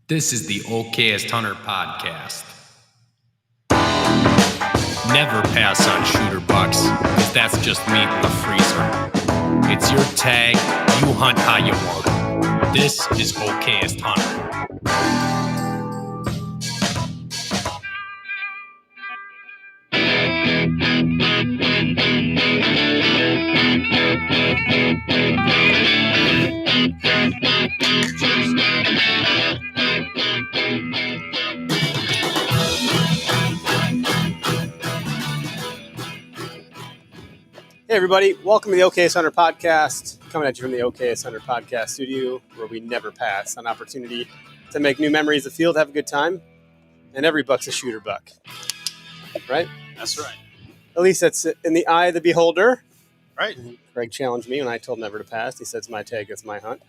This is the Okayest Hunter podcast. Never pass on shooter bucks, because that's just meat in the freezer. It's your tag, you hunt how you want. This is Okayest Hunter. Hey everybody, welcome to the Okayest Hunter podcast, coming at you from the Okayest Hunter podcast studio, where we never pass on opportunity to make new memories of the field, have a good time, and every buck's a shooter buck, right? That's right. At least that's in the eye of the beholder. Right. Greg challenged me when I told him never to pass. He said, it's my tag, it's my hunt.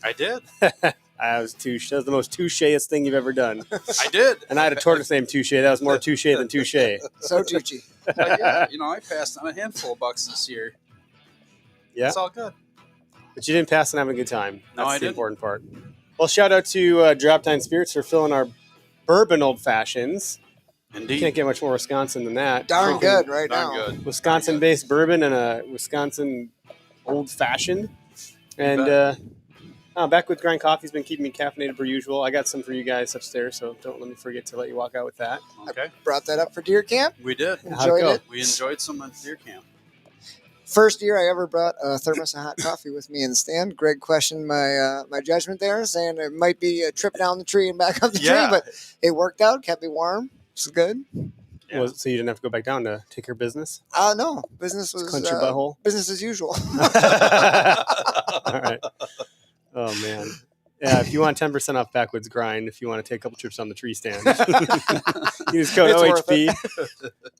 I did. That was the most touche-est thing you've ever done. I did. And I had a tortoise named Touche. That was more touche than touche. So touchy. Yeah, I passed on a handful of bucks this year. Yeah. It's all good. But you didn't pass on having a good time. No, That's I the didn't. important part. Well, shout out to Drop Time Spirits for filling our bourbon old fashions. Indeed. Can't get much more Wisconsin than that. Darn good right Darn now. good. Wisconsin-based bourbon and a Wisconsin old fashioned. And back with Grind Coffee's been keeping me caffeinated per usual. I got some for you guys upstairs, so don't let me forget to let you walk out with that. Okay. Brought that up for deer camp. We did. How'd it Enjoyed go? it. We enjoyed some at deer camp. First year I ever brought a thermos of hot coffee with me in the stand. Greg questioned my my judgment there, saying it might be a trip down the tree and back up the Yeah. tree, but it worked out, kept me warm. It's good. Yeah. So you didn't have to go back down to take care of business? No, business was Clench your butthole? business as usual. All right. Oh, man. Yeah, if you want 10% off Backwoods Grind, if you want to take a couple trips on the tree stand, use code It's worth OHP.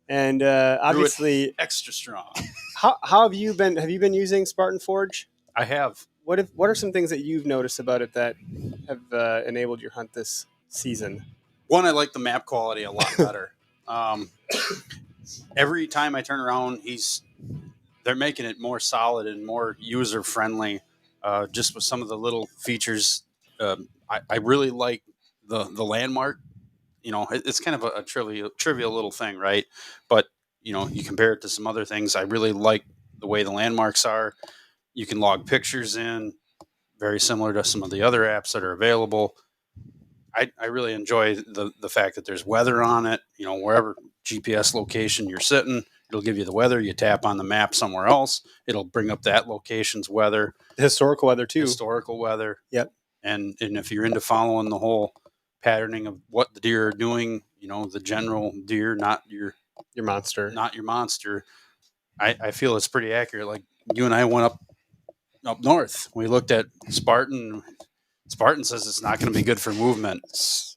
And obviously, Extra strong. how have you been? Have you been using Spartan Forge? I have. What are some things that you've noticed about it that have enabled your hunt this season? One, I like the map quality a lot better. Every time I turn around, they're making it more solid and more user friendly. Just with some of the little features, I really like the landmark. It's kind of a trivial little thing, right? But you compare it to some other things. I really like the way the landmarks are. You can log pictures in, very similar to some of the other apps that are available. I really enjoy the fact that there's weather on it. Wherever GPS location you're sitting, it'll give you the weather. You tap on the map somewhere else, it'll bring up that location's weather. Historical weather too. Historical weather. Yep. And if you're into following the whole patterning of what the deer are doing, the general deer, not your monster. I feel it's pretty accurate. Like you and I went up north. We looked at Spartan. Spartan says it's not going to be good for movement,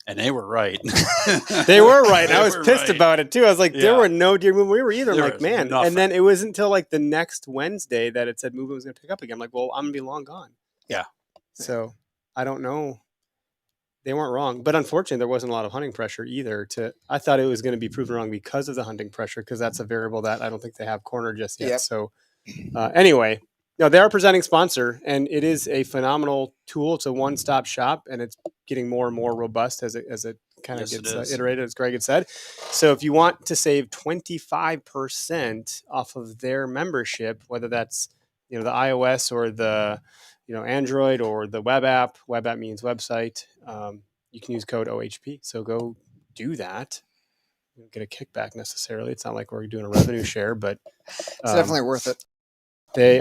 and they were right. They were right. I was were pissed right. about it too. I was like, there Yeah. were no deer movement. We were either. I'm There like, was man. nothing. And then it wasn't until like the next Wednesday that it said movement was going to pick up again. I'm like, well, I'm going to be long gone. Yeah. So I don't know. They weren't wrong, but unfortunately, there wasn't a lot of hunting pressure either. I thought it was going to be proven wrong because of the hunting pressure, because that's a variable that I don't think they have cornered just yet. Yep. So anyway. No, they're our presenting sponsor, and it is a phenomenal tool. It's a one-stop shop, and it's getting more and more robust as it kind of Yes, it gets is. iterated, as Greg had said. So if you want to save 25% off of their membership, whether that's the iOS or the Android or the web app means website, you can use code OHP. So go do that. You don't get a kickback necessarily. It's not like we're doing a revenue share, but It's definitely worth it. they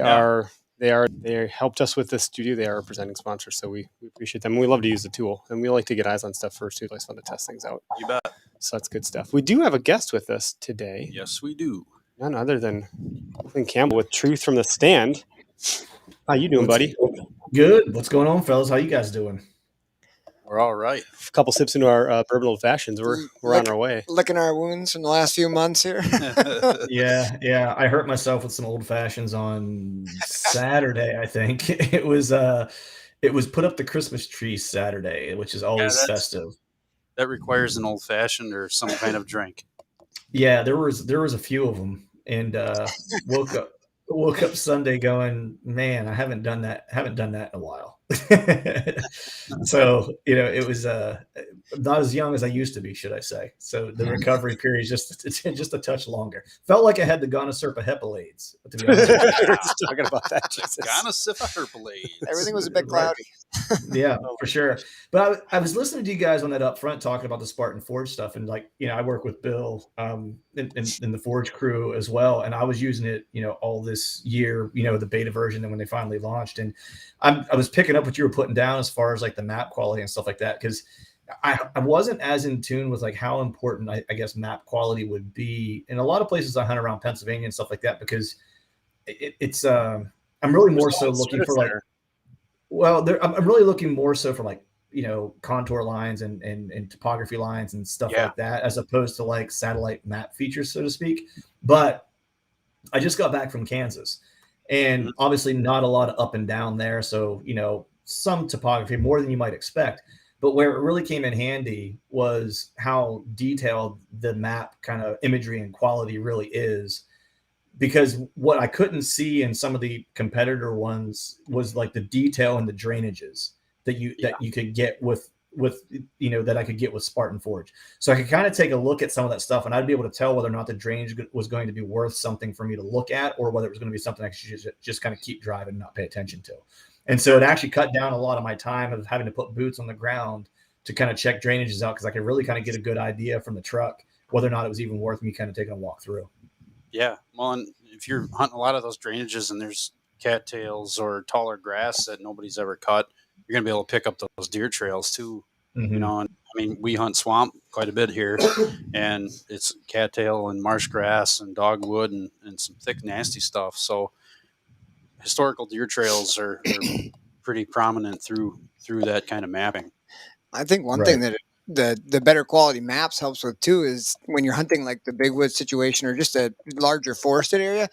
helped us with this studio. They are a presenting sponsor, so we appreciate them. We love to use the tool, and we like to get eyes on stuff first too. It's fun to test things out. You bet. So that's good stuff. We do have a guest with us today, Yes, we do. none other than Clint Campbell with Truth from the Stand. How you doing, buddy? Good. What's going on, fellas? How you guys doing? We're all right. A couple sips into our bourbon old fashions. We're on our way. Licking our wounds from the last few months here. Yeah. I hurt myself with some old fashions on Saturday. I think it was put up the Christmas tree Saturday, which is always festive. That requires an old fashioned or some kind of drink. Yeah, there was a few of them, and woke up Sunday going, man, I haven't done that in a while. So, it was not as young as I used to be, should I say. So the recovery period is just a touch longer. Felt like I had the Gonoserpa Hepalades, to be honest with you. We were just talking about that. Jesus. Gonosypha herpalades. Everything was a bit Right. cloudy. Yeah, for sure. But I was listening to you guys on that up front talking about the Spartan Forge stuff, and I work with Bill in the Forge crew as well, and I was using it, all this year, the beta version, and when they finally launched, and I was picking up what you were putting down as far as like the map quality and stuff like that, because I wasn't as in tune with like how important I guess map quality would be in a lot of places I hunt around Pennsylvania and stuff like that, because it's I'm really more so looking for like. Well, I'm really looking more so for like, contour lines and topography lines and stuff like that, as opposed to like satellite map features, so to speak. But I just got back from Kansas, and obviously not a lot of up and down there. So, some topography, more than you might expect. But where it really came in handy was how detailed the map kind of imagery and quality really is. Because what I couldn't see in some of the competitor ones was like the detail and the drainages that you could get with that I could get with Spartan Forge. So I could kind of take a look at some of that stuff, and I'd be able to tell whether or not the drainage was going to be worth something for me to look at, or whether it was going to be something I should just kind of keep driving and not pay attention to. And so it actually cut down a lot of my time of having to put boots on the ground to kind of check drainages out, because I could really kind of get a good idea from the truck whether or not it was even worth me kind of taking a walk through. Yeah, well, and if you're hunting a lot of those drainages and there's cattails or taller grass that nobody's ever cut, you're gonna be able to pick up those deer trails too. Mm-hmm. And I mean, we hunt swamp quite a bit here, and it's cattail and marsh grass and dogwood and some thick, nasty stuff. So historical deer trails are pretty prominent through that kind of mapping. I think one thing that the better quality maps helps with too is when you're hunting like the big wood situation or just a larger forested area,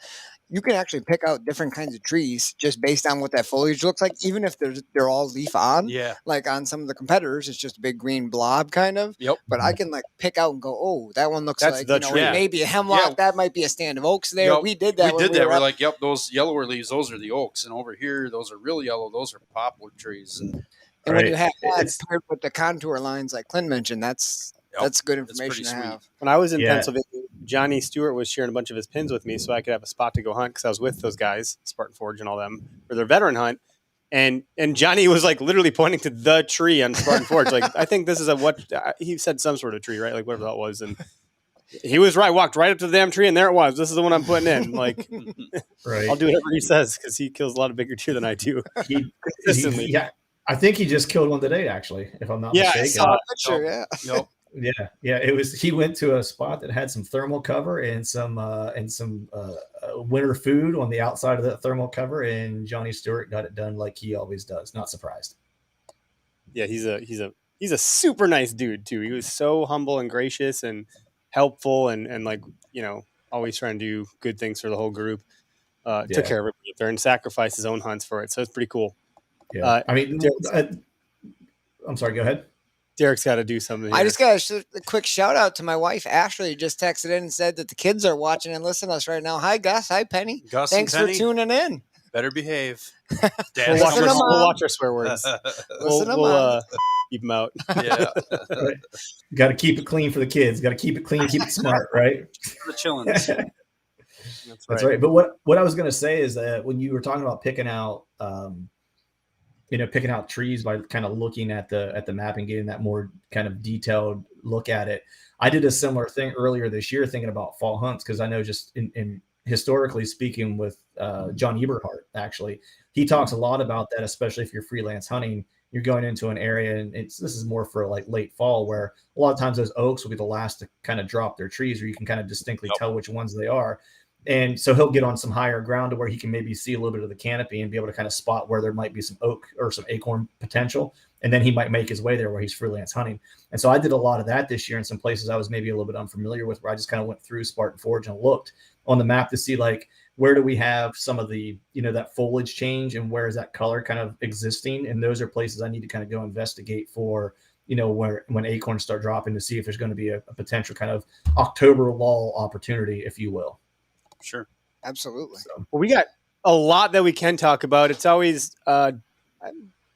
you can actually pick out different kinds of trees just based on what that foliage looks like, even if they're all leaf on. Yeah. Like on some of the competitors, it's just a big green blob kind of. Yep. But I can like pick out and go, oh, that one looks That's like the tree. maybe a hemlock. Yeah. That might be a stand of oaks there. Yep. We did that. We're like, yep, those yellower leaves, those are the oaks, and over here, those are real yellow, those are poplar trees. And when you have that paired with the contour lines like Clint mentioned, that's good It's information pretty to have. When I was in Pennsylvania, Johnny Stewart was sharing a bunch of his pins with me so I could have a spot to go hunt, because I was with those guys, Spartan Forge and all them, for their veteran hunt. And Johnny was like literally pointing to the tree on Spartan Forge. Like, I think this is he said some sort of tree, right? Like whatever that was. And he was right. Walked right up to the damn tree, and there it was. This is the one I'm putting in. Like, I'll do whatever he says, because he kills a lot of bigger deer than I do. Consistently. I think he just killed one today, actually, if I'm not mistaken. I saw a picture, Yeah. It was. He went to a spot that had some thermal cover and some winter food on the outside of that thermal cover, and Johnny Stewart got it done like he always does. Not surprised. Yeah, he's a super nice dude too. He was so humble and gracious and helpful, and like, always trying to do good things for the whole group. Took care of everybody up there and sacrificed his own hunts for it. So it's pretty cool. Yeah, I'm sorry. Go ahead. Derek's got to do something here. I just got a quick shout out to my wife, Ashley, just texted in and said that the kids are watching and listening to us right now. Hi, Gus. Hi, Penny. Gus Thanks and Penny, for tuning in. better behave. We'll watch our swear words. We'll keep them out. Yeah. Got to keep it clean for the kids. Got to keep it clean, keep it smart, right? The chillins. That's right. But what I was going to say is that when you were talking about picking out trees by kind of looking at the map and getting that more kind of detailed look at it, I did a similar thing earlier this year thinking about fall hunts, because I know just in historically speaking with John Eberhardt, actually, he talks a lot about that, especially if you're freelance hunting. You're going into an area, and this is more for like late fall, where a lot of times those oaks will be the last to kind of drop their trees, where you can kind of distinctly tell which ones they are. And so he'll get on some higher ground to where he can maybe see a little bit of the canopy and be able to kind of spot where there might be some oak or some acorn potential. And then he might make his way there where he's freelance hunting. And so I did a lot of that this year in some places I was maybe a little bit unfamiliar with, where I just kind of went through Spartan Forge and looked on the map to see like, where do we have some of the, that foliage change, and where is that color kind of existing? And those are places I need to kind of go investigate for, when acorns start dropping, to see if there's going to be a potential kind of October lull opportunity, if you will. Sure. Absolutely. Well, we got a lot that we can talk about. It's always,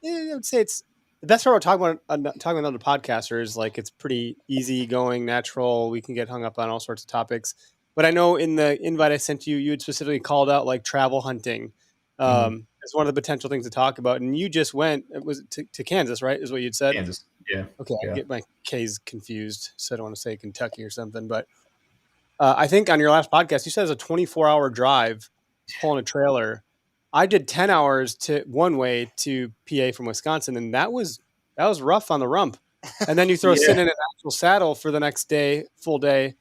I would say it's the best part about talking with other podcasters. Like it's pretty easy going, natural. We can get hung up on all sorts of topics. But I know in the invite I sent you, you had specifically called out like travel hunting as one of the potential things to talk about. And you just went, it was to Kansas, right? Is what you'd said. Kansas. Yeah. Okay, I Yeah. get my K's confused, so I don't want to say Kentucky or something. But I think on your last podcast, you said it was a 24-hour drive pulling a trailer. I did 10 hours to one way to PA from Wisconsin, and that was rough on the rump. And then you throw sitting in an actual saddle for the next day, full day,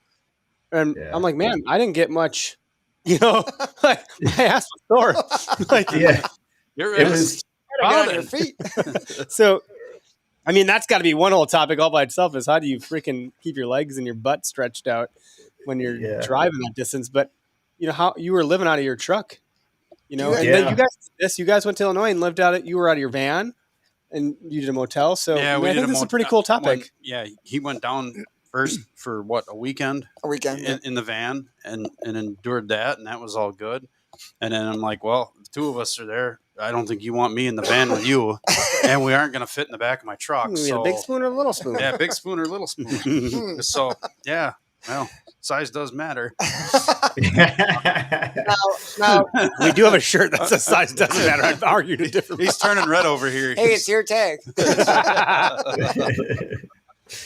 and I'm like, man, I didn't get much. Like my ass was sore. Like, It was on your feet. So, I mean, that's got to be one whole topic all by itself. Is how do you freaking keep your legs and your butt stretched out when you're driving that distance? But how you were living out of your truck. And then you guys did this. You guys went to Illinois and lived you were out of your van, and you did a motel. So I think this is a pretty cool topic. He went down first for a weekend in the van and endured that, and that was all good. And then I'm like, well, the two of us are there. I don't think you want me in the van with you, and we aren't going to fit in the back of my truck. So big spoon or little spoon? Yeah, big spoon or little spoon. So yeah, well, size does matter. Now, we do have a shirt that says size doesn't matter. I've argued a different. He's turning red over here. Hey, it's your tag.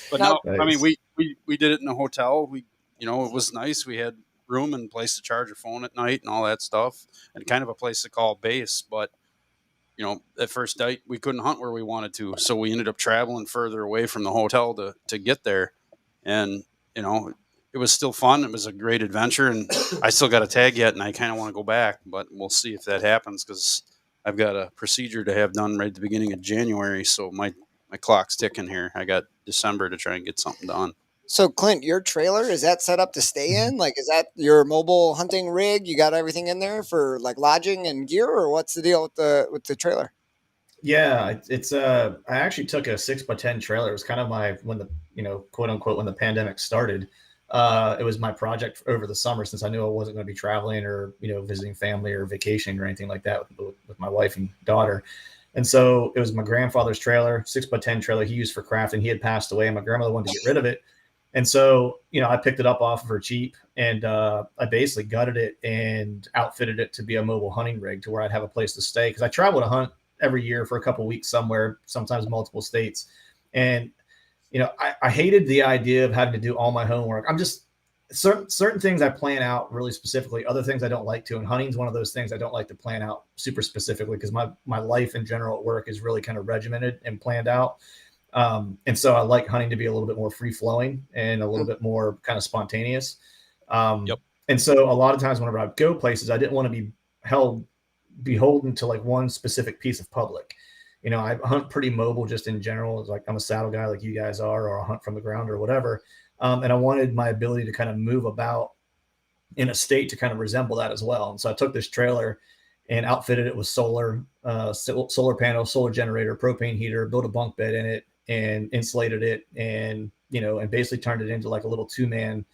But no, nice. I mean, we did it in a hotel. We, it was nice. We had room and place to charge your phone at night and all that stuff, and kind of a place to call base. But at first night we couldn't hunt where we wanted to, so we ended up traveling further away from the hotel to get there. And it was still fun. It was a great adventure, and I still got a tag yet, and I kind of want to go back, but we'll see if that happens because I've got a procedure to have done right at the beginning of January. So my clock's ticking here. I got December to try and get something done. So Clint, your trailer, is that set up to stay in? Like, is that your mobile hunting rig? You got everything in there for like lodging and gear, or what's the deal with the trailer? Yeah, it's I actually took a 6x10 trailer. It was kind of when the quote unquote when the pandemic started. It was my project over the summer since I knew I wasn't going to be traveling or visiting family or vacationing or anything like that with my wife and daughter. And so it was my grandfather's trailer, 6x10 trailer he used for crafting. He had passed away, and my grandmother wanted to get rid of it. And so, I picked it up off of her cheap, and I basically gutted it and outfitted it to be a mobile hunting rig to where I'd have a place to stay. Because I travel to hunt every year for a couple of weeks somewhere, sometimes multiple states. And, I hated the idea of having to do all my homework. I'm just certain things I plan out really specifically. Other things I don't like to. And hunting's one of those things I don't like to plan out super specifically because my life in general at work is really kind of regimented and planned out. And so I like hunting to be a little bit more free flowing and a little bit more kind of spontaneous. And so a lot of times whenever I go places, I didn't want to be held beholden to like one specific piece of public. I hunt pretty mobile just in general. It's like I'm a saddle guy like you guys are, or I hunt from the ground or whatever. And I wanted my ability to kind of move about in a state to kind of resemble that as well. And so I took this trailer and outfitted it with solar panel, solar generator, propane heater, built a bunk bed in it, and insulated it, and and basically turned it into like a little 2-man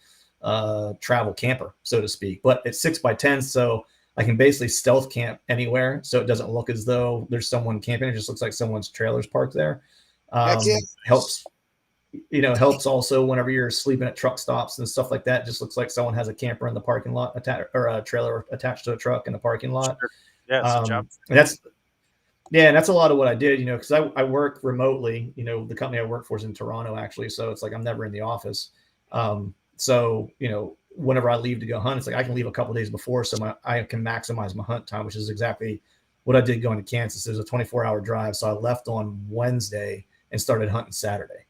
travel camper, so to speak. But it's 6x10, so I can basically stealth camp anywhere, so it doesn't look as though there's someone camping. It just looks like someone's trailer's parked there. Helps also whenever you're sleeping at truck stops and stuff like that. It just looks like someone has a camper in the parking lot or a trailer attached to a truck in the parking lot. Sure. Yeah, it's a job. And that's a lot of what I did, because I work remotely. The company I work for is in Toronto, actually. So it's like I'm never in the office. So, whenever I leave to go hunt, it's like I can leave a couple of days before so I can maximize my hunt time, which is exactly what I did going to Kansas. It was a 24-hour drive. So I left on Wednesday and started hunting Saturday.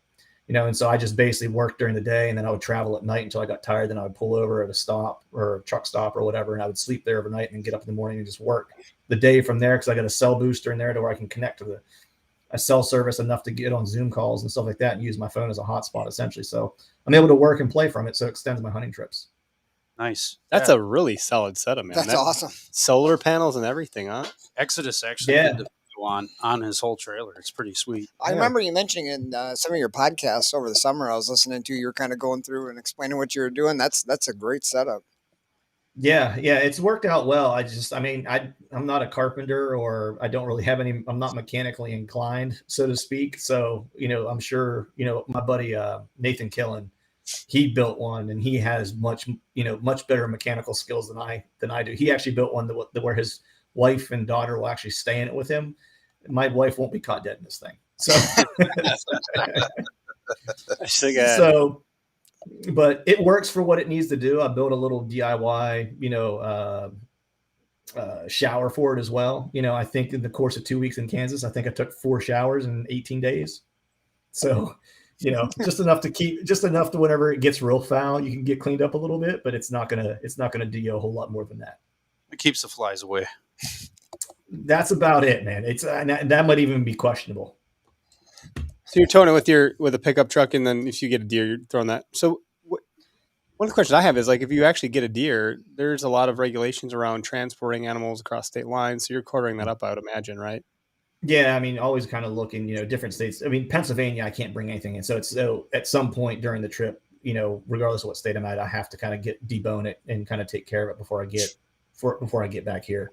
And so I just basically worked during the day, and then I would travel at night until I got tired. Then I would pull over at a stop or a truck stop or whatever, and I would sleep there overnight and get up in the morning and just work the day from there, because I got a cell booster in there to where I can connect to a cell service enough to get on Zoom calls and stuff like that and use my phone as a hotspot essentially. So I'm able to work and play from it, so it extends my hunting trips. Nice. That's a really solid setup, man. That's awesome. Solar panels and everything, huh? Exodus actually did the video on his whole trailer. It's pretty sweet. I remember you mentioning in some of your podcasts over the summer I was listening to, you were kind of going through and explaining what you were doing. That's a great setup. Yeah, it's worked out well. I'm not a carpenter, or I don't really have any. I'm not mechanically inclined, so to speak. So I'm sure my buddy Nathan Killen, he built one, and he has much better mechanical skills than I do. He actually built one where his wife and daughter will actually stay in it with him. My wife won't be caught dead in this thing. So so but it works for what it needs to do. I built a little DIY, shower for it as well. I think in the course of 2 weeks in Kansas, I think I took 4 showers in 18 days. So, just enough to whenever it gets real foul, you can get cleaned up a little bit, but it's not gonna do you a whole lot more than that. It keeps the flies away. That's about it, man. It's that might even be questionable. So you're towing it with a pickup truck, and then if you get a deer, you're throwing that. So one of the questions I have is, like, if you actually get a deer, there's a lot of regulations around transporting animals across state lines. So you're quartering that up, I would imagine, right? Yeah, I mean, always kind of looking, different states. I mean, Pennsylvania, I can't bring anything in. So at some point during the trip, regardless of what state I'm at, I have to kind of debone it and kind of take care of it before I get back here.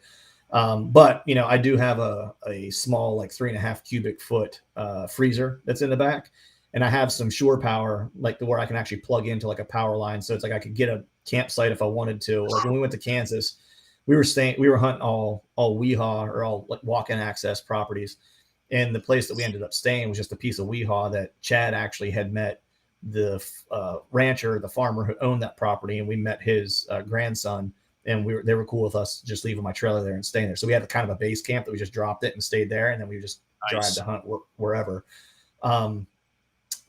But I do have a small, like 3.5 cubic foot freezer that's in the back, and I have some shore power, like where I can actually plug into like a power line. So it's like I could get a campsite if I wanted to. Like when we went to Kansas, we were hunting all weehaw, or all like walk-in access properties, and the place that we ended up staying was just a piece of weehaw that Chad actually had met the rancher, the farmer who owned that property, and we met his grandson. And they were cool with us just leaving my trailer there and staying there. So we had kind of a base camp that we just dropped it and stayed there, and then we just drive to hunt wherever.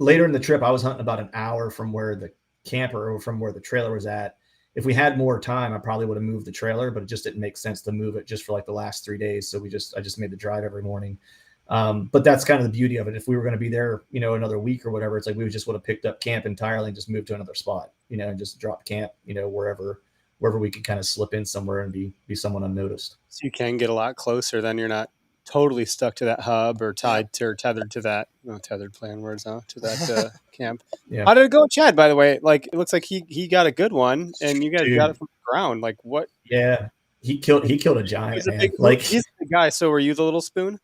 Later in the trip, I was hunting about an hour from where the camper, or from where the trailer was at. If we had more time, I probably would have moved the trailer, but it just didn't make sense to move it just for like the last 3 days. So I just made the drive every morning. But that's kind of the beauty of it. If we were going to be there, another week or whatever, it's like we just would have picked up camp entirely and just moved to another spot, and just drop camp, wherever we could kind of slip in somewhere and be someone unnoticed. So you can get a lot closer. Then you're not totally stuck to that hub or tethered to that tethered plan words now to that camp. Yeah. How did it go, Chad? By the way, like it looks like he got a good one, and you guys got it from the ground. Like what? Yeah, he killed a giant, man. He's the guy. So were you the little spoon?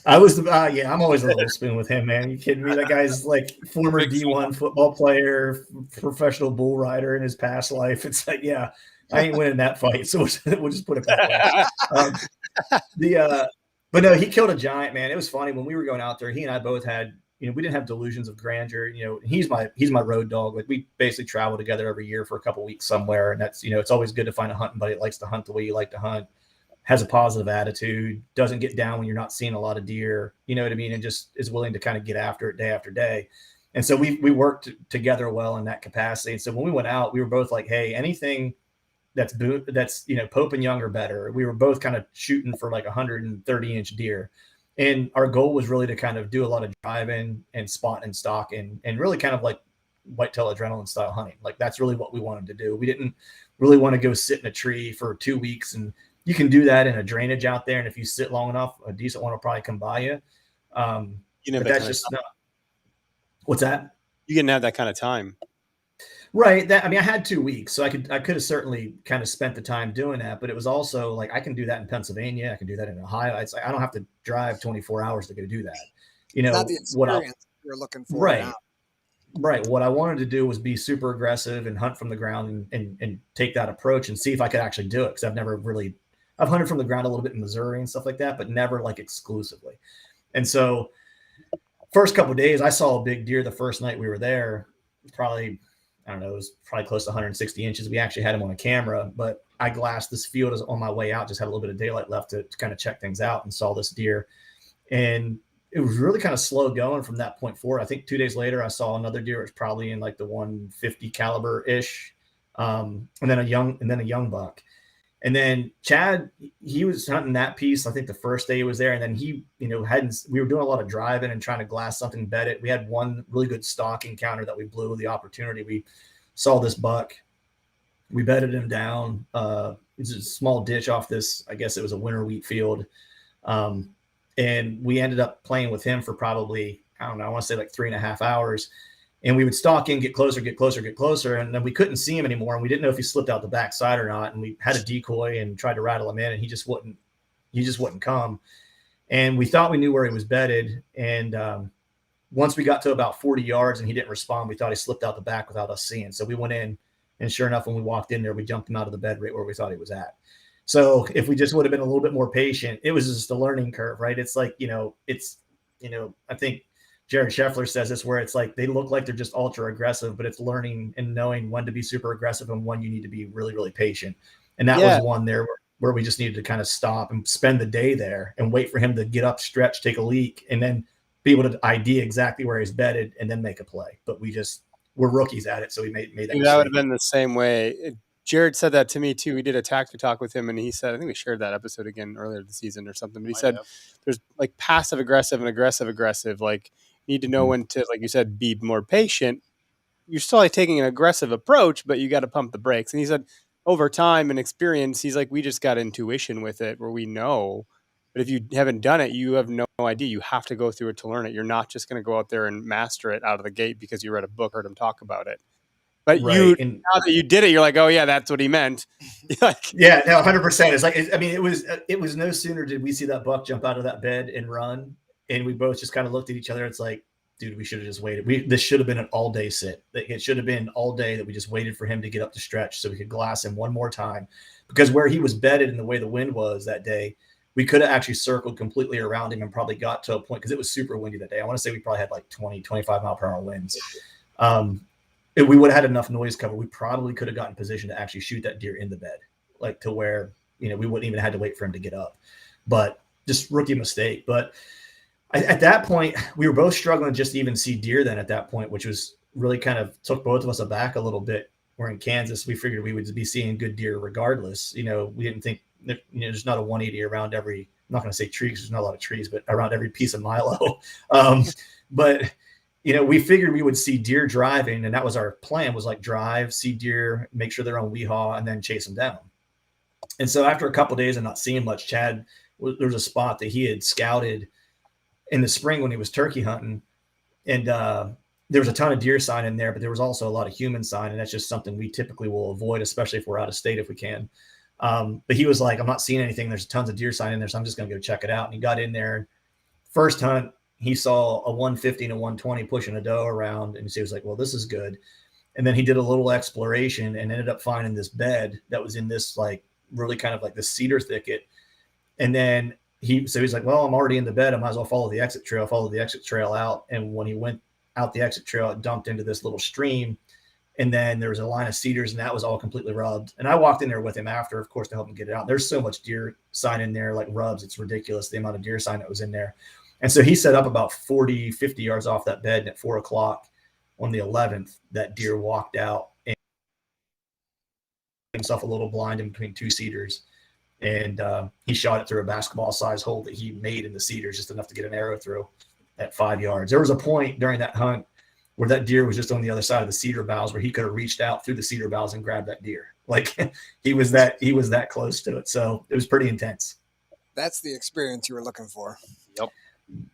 I was I'm always a little spoon with him, man. Are you kidding me? That guy's like former D1 football player, professional bull rider in his past life. It's like, yeah, I ain't winning that fight. So we'll just put it that way. But no, he killed a giant, man. It was funny when we were going out there. He and I both had, we didn't have delusions of grandeur. He's my road dog. Like we basically travel together every year for a couple weeks somewhere, and that's it's always good to find a hunting buddy that likes to hunt the way you like to hunt. Has a positive attitude, doesn't get down when you're not seeing a lot of deer, you know what I mean? And just is willing to kind of get after it day after day. And so we worked together well in that capacity. And so when we went out, we were both like, hey, anything that's Pope and Young or better. We were both kind of shooting for like 130-inch deer. And our goal was really to kind of do a lot of driving and spot and stock and really kind of like whitetail adrenaline style hunting. Like that's really what we wanted to do. We didn't really want to go sit in a tree for 2 weeks, and you can do that in a drainage out there. And if you sit long enough, a decent one will probably come by you. But that's just not. What's that? You didn't have that kind of time. Right. I had 2 weeks, so I could have certainly kind of spent the time doing that. But it was also like, I can do that in Pennsylvania. I can do that in Ohio. It's like, I don't have to drive 24 hours to go do that. It's not the experience you're looking for. Right. Now. Right. What I wanted to do was be super aggressive and hunt from the ground and take that approach and see if I could actually do it. Cause I've hunted from the ground a little bit in Missouri and stuff like that, but never like exclusively. And so first couple of days, I saw a big deer the first night we were there. Probably, I don't know, it was probably close to 160 inches. We actually had him on a camera, but I glassed this field on my way out, just had a little bit of daylight left to kind of check things out, and saw this deer. And it was really kind of slow going from that point forward. I think 2 days later, I saw another deer. It was probably in like the 150 caliber ish. And then a young buck. And then Chad, he was hunting that piece, I think the first day he was there. And then we were doing a lot of driving and trying to glass something, bet it. We had one really good stalk encounter that we blew the opportunity. We saw this buck. We bedded him down. It's a small ditch off this, I guess it was a winter wheat field. And we ended up playing with him for probably, I don't know, I want to say like 3.5 hours. And we would stalk in, get closer, and then we couldn't see him anymore, and we didn't know if he slipped out the backside or not. And we had a decoy and tried to rattle him in, and he just wouldn't come. And we thought we knew where he was bedded. And once we got to about 40 yards and he didn't respond, we thought he slipped out the back without us seeing. So we went in, and sure enough, when we walked in there, we jumped him out of the bed right where we thought he was at. So if we just would have been a little bit more patient, it was just a learning curve, right? It's like, I think Jared Scheffler says this, where it's like they look like they're just ultra aggressive, but it's learning and knowing when to be super aggressive and when you need to be really, really patient. And that was one there where we just needed to kind of stop and spend the day there and wait for him to get up, stretch, take a leak, and then be able to ID exactly where he's bedded and then make a play. But we're rookies at it, so we made that. That would have been the same way. Jared said that to me too. We did a tactic talk with him, and he said, I think we shared that episode again earlier this season or something. But he said there's like passive aggressive and aggressive. Like you need to know when to, like you said, be more patient. You're still like taking an aggressive approach, but you got to pump the brakes. And he said over time and experience, he's like, we just got intuition with it where we know. But if you haven't done it, you have no idea. You have to go through it to learn it. You're not just going to go out there and master it out of the gate because you read a book, heard him talk about it. But now that you did it, you're like, oh yeah, that's what he meant. Yeah, no, 100%. It's like, it was no sooner did we see that buck jump out of that bed and run, and we both just kind of looked at each other. It's like, dude, we should have just waited. This should have been an all day sit. It should have been all day that we just waited for him to get up the stretch so we could glass him one more time, because where he was bedded and the way the wind was that day, we could have actually circled completely around him and probably got to a point, because it was super windy that day. I want to say we probably had like 20, 25 mile per hour winds. If we would have had enough noise cover, we probably could have gotten in position to actually shoot that deer in the bed, like to where, we wouldn't even had to wait for him to get up. But just rookie mistake. But at that point, we were both struggling just to even see deer then at that point, which was really kind of took both of us aback a little bit. We're in Kansas. We figured we would be seeing good deer regardless. We didn't think that, there's not a 180 around every, I'm not going to say trees, there's not a lot of trees, but around every piece of Milo. But we figured we would see deer driving, and that was our plan, was like drive, see deer, make sure they're on weehaw, and then chase them down. And so after a couple of days of not seeing much, Chad, there was a spot that he had scouted in the spring when he was turkey hunting, and there was a ton of deer sign in there, but there was also a lot of human sign, and that's just something we typically will avoid, especially if we're out of state, if we can. But he was like, I'm not seeing anything. There's tons of deer sign in there, so I'm just going to go check it out. And he got in there. First hunt, he saw a 150 and a 120 pushing a doe around, and he was like, well, this is good. And then he did a little exploration and ended up finding this bed that was in this, like, really kind of like the cedar thicket. And then he's like, well, I'm already in the bed. I might as well follow the exit trail out. And when he went out the exit trail, it dumped into this little stream. And then there was a line of cedars, and that was all completely rubbed. And I walked in there with him after, of course, to help him get it out. There's so much deer sign in there, like rubs. It's ridiculous, the amount of deer sign that was in there. And so he set up about 40, 50 yards off that bed. And at 4 o'clock on the 11th, that deer walked out and himself a little blind in between two cedars. And he shot it through a basketball size hole that he made in the cedars, just enough to get an arrow through at 5 yards. There was a point during that hunt where that deer was just on the other side of the cedar boughs, where he could have reached out through the cedar boughs and grabbed that deer. Like he was that close to it. So it was pretty intense. That's the experience you were looking for. Yep.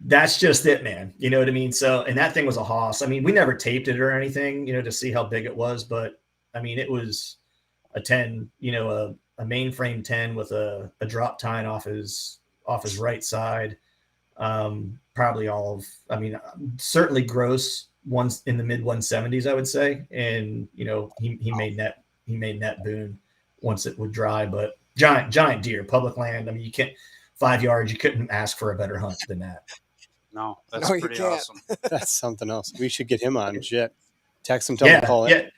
That's just it, man. You know what I mean? So, and that thing was a hoss. I mean, we never taped it or anything, to see how big it was, but I mean, it was a 10, a mainframe 10 with a drop tine off his right side. Probably certainly gross ones in the mid 170s, I would say. And, he made net boon once it would dry, but giant deer, public land. I mean, you can't, 5 yards, you couldn't ask for a better hunt than that. No, that's pretty awesome. That's something else. We should get him on. Shit. Text him, tell him to call in.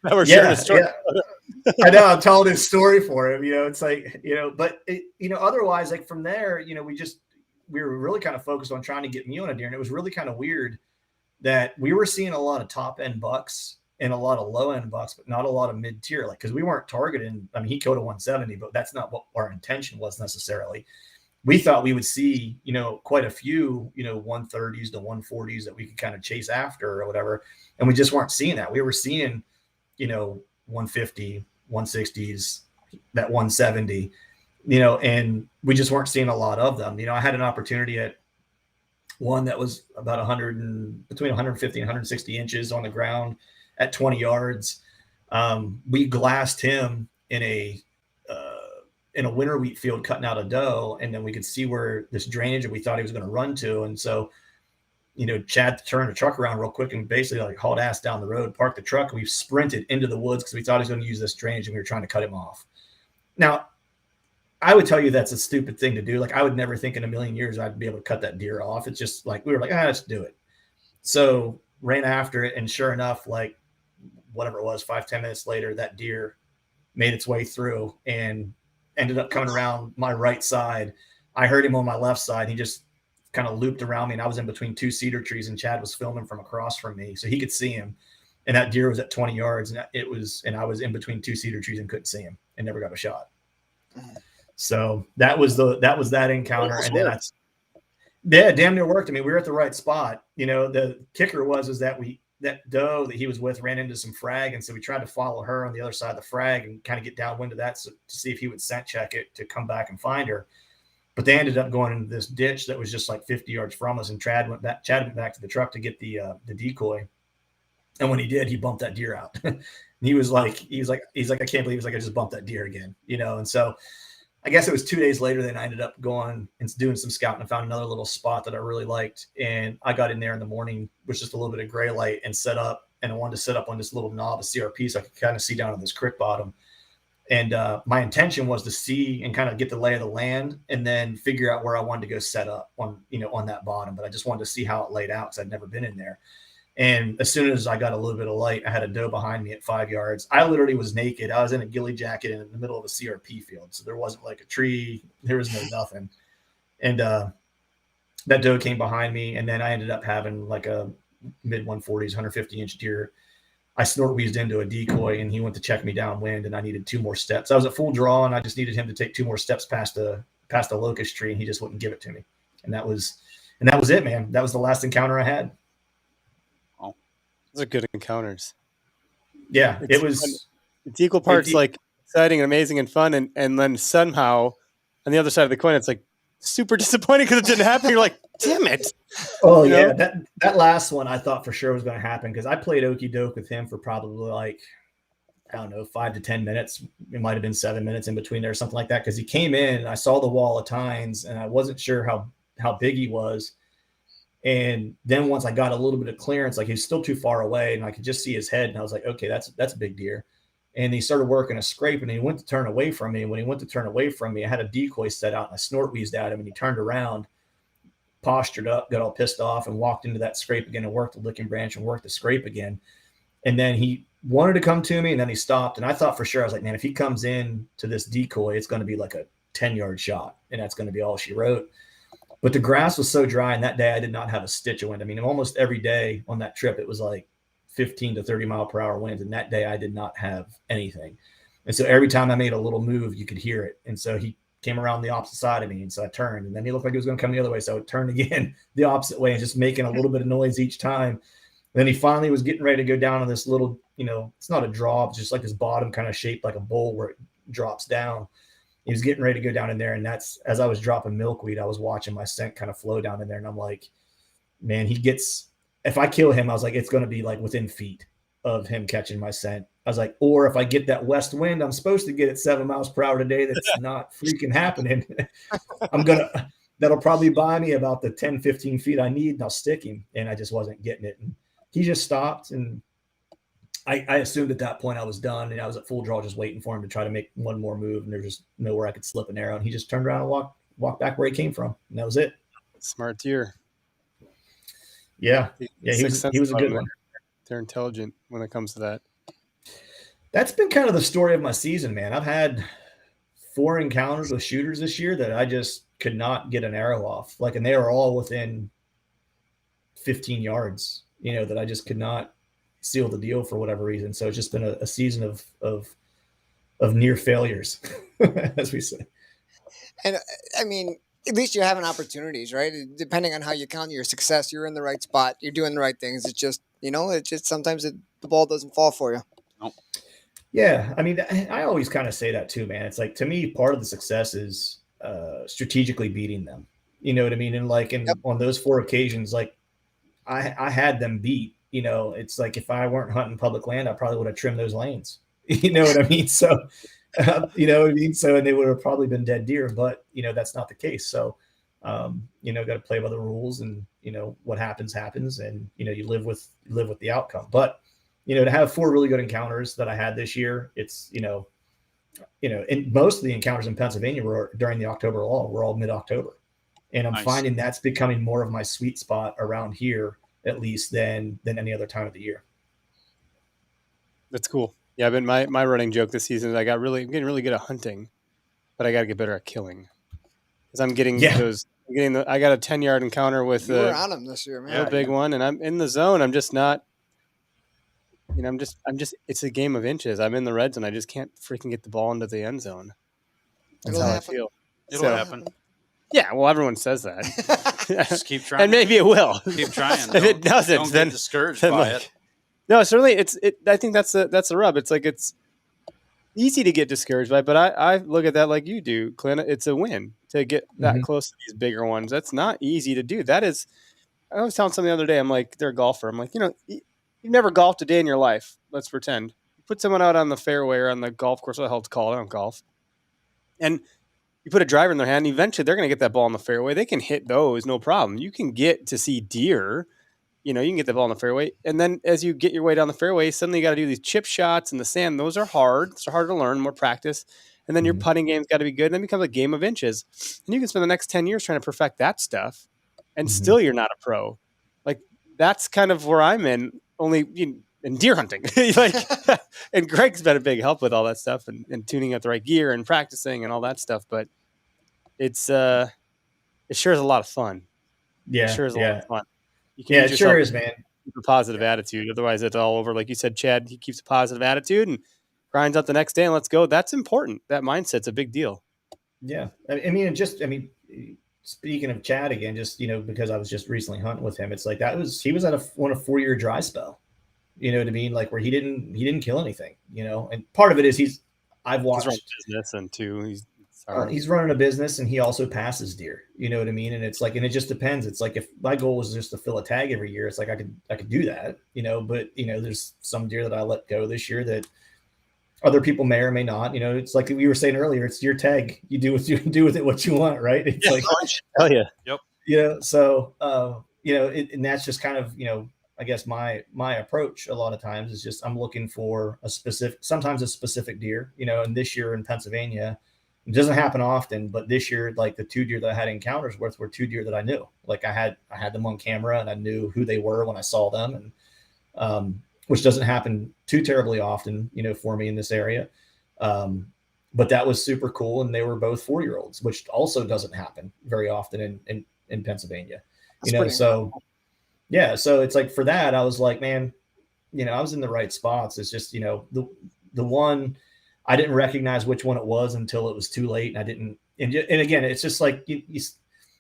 Yeah. We're sharing a story. Yeah. I know, I'm telling his story for him, it's like, but otherwise, like from there, we were really kind of focused on trying to get me on a deer. And it was really kind of weird that we were seeing a lot of top end bucks and a lot of low end bucks, but not a lot of mid tier, like, cause we weren't targeting, I mean, he killed a 170, but that's not what our intention was necessarily. We thought we would see, quite a few, 130s to 140s that we could kind of chase after or whatever. And we just weren't seeing that. We were seeing, 150, 160s, that 170, and we just weren't seeing a lot of them. I had an opportunity at one that was about between 150 and 160 inches on the ground at 20 yards. We glassed him in a winter wheat field cutting out a doe, and then we could see where this drainage that we thought he was going to run to. And so, Chad turned the truck around real quick and basically like hauled ass down the road, parked the truck, and we sprinted into the woods because we thought he was going to use this drainage and we were trying to cut him off. Now, I would tell you that's a stupid thing to do. Like, I would never think in a million years I'd be able to cut that deer off. It's just like, we were like, let's do it. So ran after it. And sure enough, like whatever it was, 5-10 minutes later, that deer made its way through and ended up coming around my right side. I heard him on my left side. He just kind of looped around me, and I was in between two cedar trees, and Chad was filming from across from me, so he could see him. And that deer was at 20 yards, and I was in between two cedar trees and couldn't see him and never got a shot. So that was that encounter. And then damn near worked. I mean, we were at the right spot. The kicker was that that doe that he was with ran into some frag. And so we tried to follow her on the other side of the frag and kind of get downwind of that to see if he would scent check it to come back and find her. But they ended up going into this ditch that was just like 50 yards from us. And Chad went back to the truck to get the decoy. And when he did, he bumped that deer out. He was like, I can't believe I just bumped that deer again, And so I guess it was 2 days later that I ended up going and doing some scouting and found another little spot that I really liked. And I got in there in the morning with just a little bit of gray light and set up. And I wanted to set up on this little knob of CRP so I could kind of see down on this creek bottom. And my intention was to see and kind of get the lay of the land and then figure out where I wanted to go set up on that bottom. But I just wanted to see how it laid out because I'd never been in there. And as soon as I got a little bit of light, I had a doe behind me at 5 yards. I literally was naked. I was in a ghillie jacket in the middle of a CRP field. So there wasn't like a tree. There was no nothing. And that doe came behind me. And then I ended up having like a mid 140s, 150-inch deer. I snort wheezed into a decoy, and he went to check me downwind, and I needed 2 more steps. I was at full draw, and I just needed him to take 2 more steps past the locust tree, and he just wouldn't give it to me. And that was it, man. That was the last encounter I had. Those are good encounters. Yeah, it was. It's equal parts like exciting and amazing and fun, and then somehow on the other side of the coin, it's like super disappointing because it didn't happen. You're like, damn it. Oh yeah, that last one I thought for sure was going to happen because I played okey doke with him for probably like, I don't know, 5 to 10 minutes. It might have been 7 minutes in between there or something like that because he came in and I saw the wall of tines and I wasn't sure how big he was. And then once I got a little bit of clearance, like he's still too far away and I could just see his head. And I was like, okay, that's a big deer. And he started working a scrape and he went to turn away from me. And when he went to turn away from me, I had a decoy set out and I snort wheezed at him and he turned around, postured up, got all pissed off and walked into that scrape again and worked the licking branch and worked the scrape again. And then he wanted to come to me and then he stopped. And I thought for sure, I was like, man, if he comes in to this decoy, it's going to be like a 10-yard shot. And that's going to be all she wrote. But the grass was so dry, and that day I did not have a stitch of wind. I mean, almost every day on that trip, it was like 15 to 30 mile per hour winds. And that day I did not have anything. And so every time I made a little move, you could hear it. And so he came around the opposite side of me. And so I turned, and then he looked like he was going to come the other way. So I turned again the opposite way and just making a little bit of noise each time. And then he finally was getting ready to go down on this little, it's not a drop, it's just like this bottom kind of shaped like a bowl where it drops down. He was getting ready to go down in there. And that's, as I was dropping milkweed, I was watching my scent kind of flow down in there. And I'm like, man, if I kill him, I was like, it's going to be like within feet of him catching my scent. I was like, or if I get that west wind, I'm supposed to get it 7 miles per hour today. That's not freaking happening. That'll probably buy me about the 10, 15 feet I need and I'll stick him. And I just wasn't getting it. And he just stopped. And I assumed at that point I was done and I was at full draw just waiting for him to try to make one more move. And there's just nowhere I could slip an arrow. And he just turned around and walked back where he came from. And that was it. Smart deer. Yeah. Yeah. He was a good one. They're intelligent when it comes to that. That's been kind of the story of my season, man. I've had 4 encounters with shooters this year that I just could not get an arrow off. And they were all within 15 yards, that I just could not seal the deal for whatever reason. So it's just been a season of near failures, as we say. And I mean, at least you're having opportunities, right? Depending on how you count your success, you're in the right spot. You're doing the right things. It's just, sometimes the ball doesn't fall for you. Nope. Yeah. I mean, I always kind of say that too, man. It's like, to me, part of the success is strategically beating them. You know what I mean? And like Yep. on those 4 occasions, like I had them beat. You know, it's like if I weren't hunting public land, I probably would have trimmed those lanes. You know what I mean? So, you know what I mean? So, and they would have probably been dead deer, but, you know, that's not the case. So, you know, got to play by the rules, and, you know, what happens, happens. And, you know, you live with the outcome. But, you know, to have 4 really good encounters that I had this year, it's, you know, and most of the encounters in Pennsylvania were during the October lull. We're all mid-October. And I'm Nice. finding that's becoming more of my sweet spot around here, at least than any other time of the year. That's cool. Yeah, but my running joke this season is I'm getting really good at hunting, but I got to get better at killing. Because I'm getting I got a 10-yard encounter with You were on them this year, man. real big one, and I'm in the zone. I'm just not, you know, I'm just, it's a game of inches. I'm in the red zone. I just can't freaking get the ball into the end zone. That's It'll how happen. I feel. It'll So, happen. Yeah, well, everyone says that. Just keep trying. And maybe it will. Keep trying. If it doesn't, don't then get discouraged then, by like, it. No, certainly I think that's the rub. It's like it's easy to get discouraged by, but I look at that like you do, Clint. It's a win to get that close to these bigger ones. That's not easy to do. That is, I was telling somebody the other day, I'm like, they're a golfer. I'm like, you know, you've never golfed a day in your life. Let's pretend. You put someone out on the fairway or on the golf course, what the hell it's called, I don't golf. And you put a driver in their hand, eventually they're going to get that ball in the fairway. They can hit those, no problem. You can get to see deer. You know, you can get the ball in the fairway. And then as you get your way down the fairway, suddenly you got to do these chip shots in the sand. Those are hard. Those are hard to learn, more practice. And then your putting game's got to be good. And then it becomes a game of inches. And you can spend the next 10 years trying to perfect that stuff. And still you're not a pro. Like, that's kind of where I'm in, only in deer hunting. Like, and Greg's been a big help with all that stuff and tuning out the right gear and practicing and all that stuff. But it sure is a lot of fun. Yeah. It sure is a lot of fun. Yeah, it sure is, man. Keep a positive attitude. Otherwise, it's all over. Like you said, Chad, he keeps a positive attitude and grinds out the next day and let's go. That's important. That mindset's a big deal. Yeah. I mean, speaking of Chad again, just, you know, because I was just recently hunting with him, it's like he was at a 4-year dry spell. You know what I mean? Like where he didn't kill anything, you know, and part of it is I've watched business and too. He's running a business and he also passes deer, you know what I mean? And it's like, and it just depends. It's like, if my goal was just to fill a tag every year, it's like, I could do that, you know, but you know, there's some deer that I let go this year that other people may or may not, you know, it's like we were saying earlier, it's your tag. You do with it what you want. Right. It's like, hell yeah. Yep. You know, so, you know, and that's just kind of, you know, I guess my approach a lot of times is just, I'm looking for sometimes a specific deer, you know, and this year in Pennsylvania, it doesn't happen often, but this year, like the 2 deer that I had encounters with were 2 deer that I knew. Like I had them on camera and I knew who they were when I saw them, and which doesn't happen too terribly often, you know, for me in this area. But that was super cool, and they were both 4-year-olds, which also doesn't happen very often in Pennsylvania. That's you know, so yeah, so it's like for that, I was like, man, you know, I was in the right spots. It's just, you know, the one. I didn't recognize which one it was until it was too late. And I didn't, and again, it's just like, you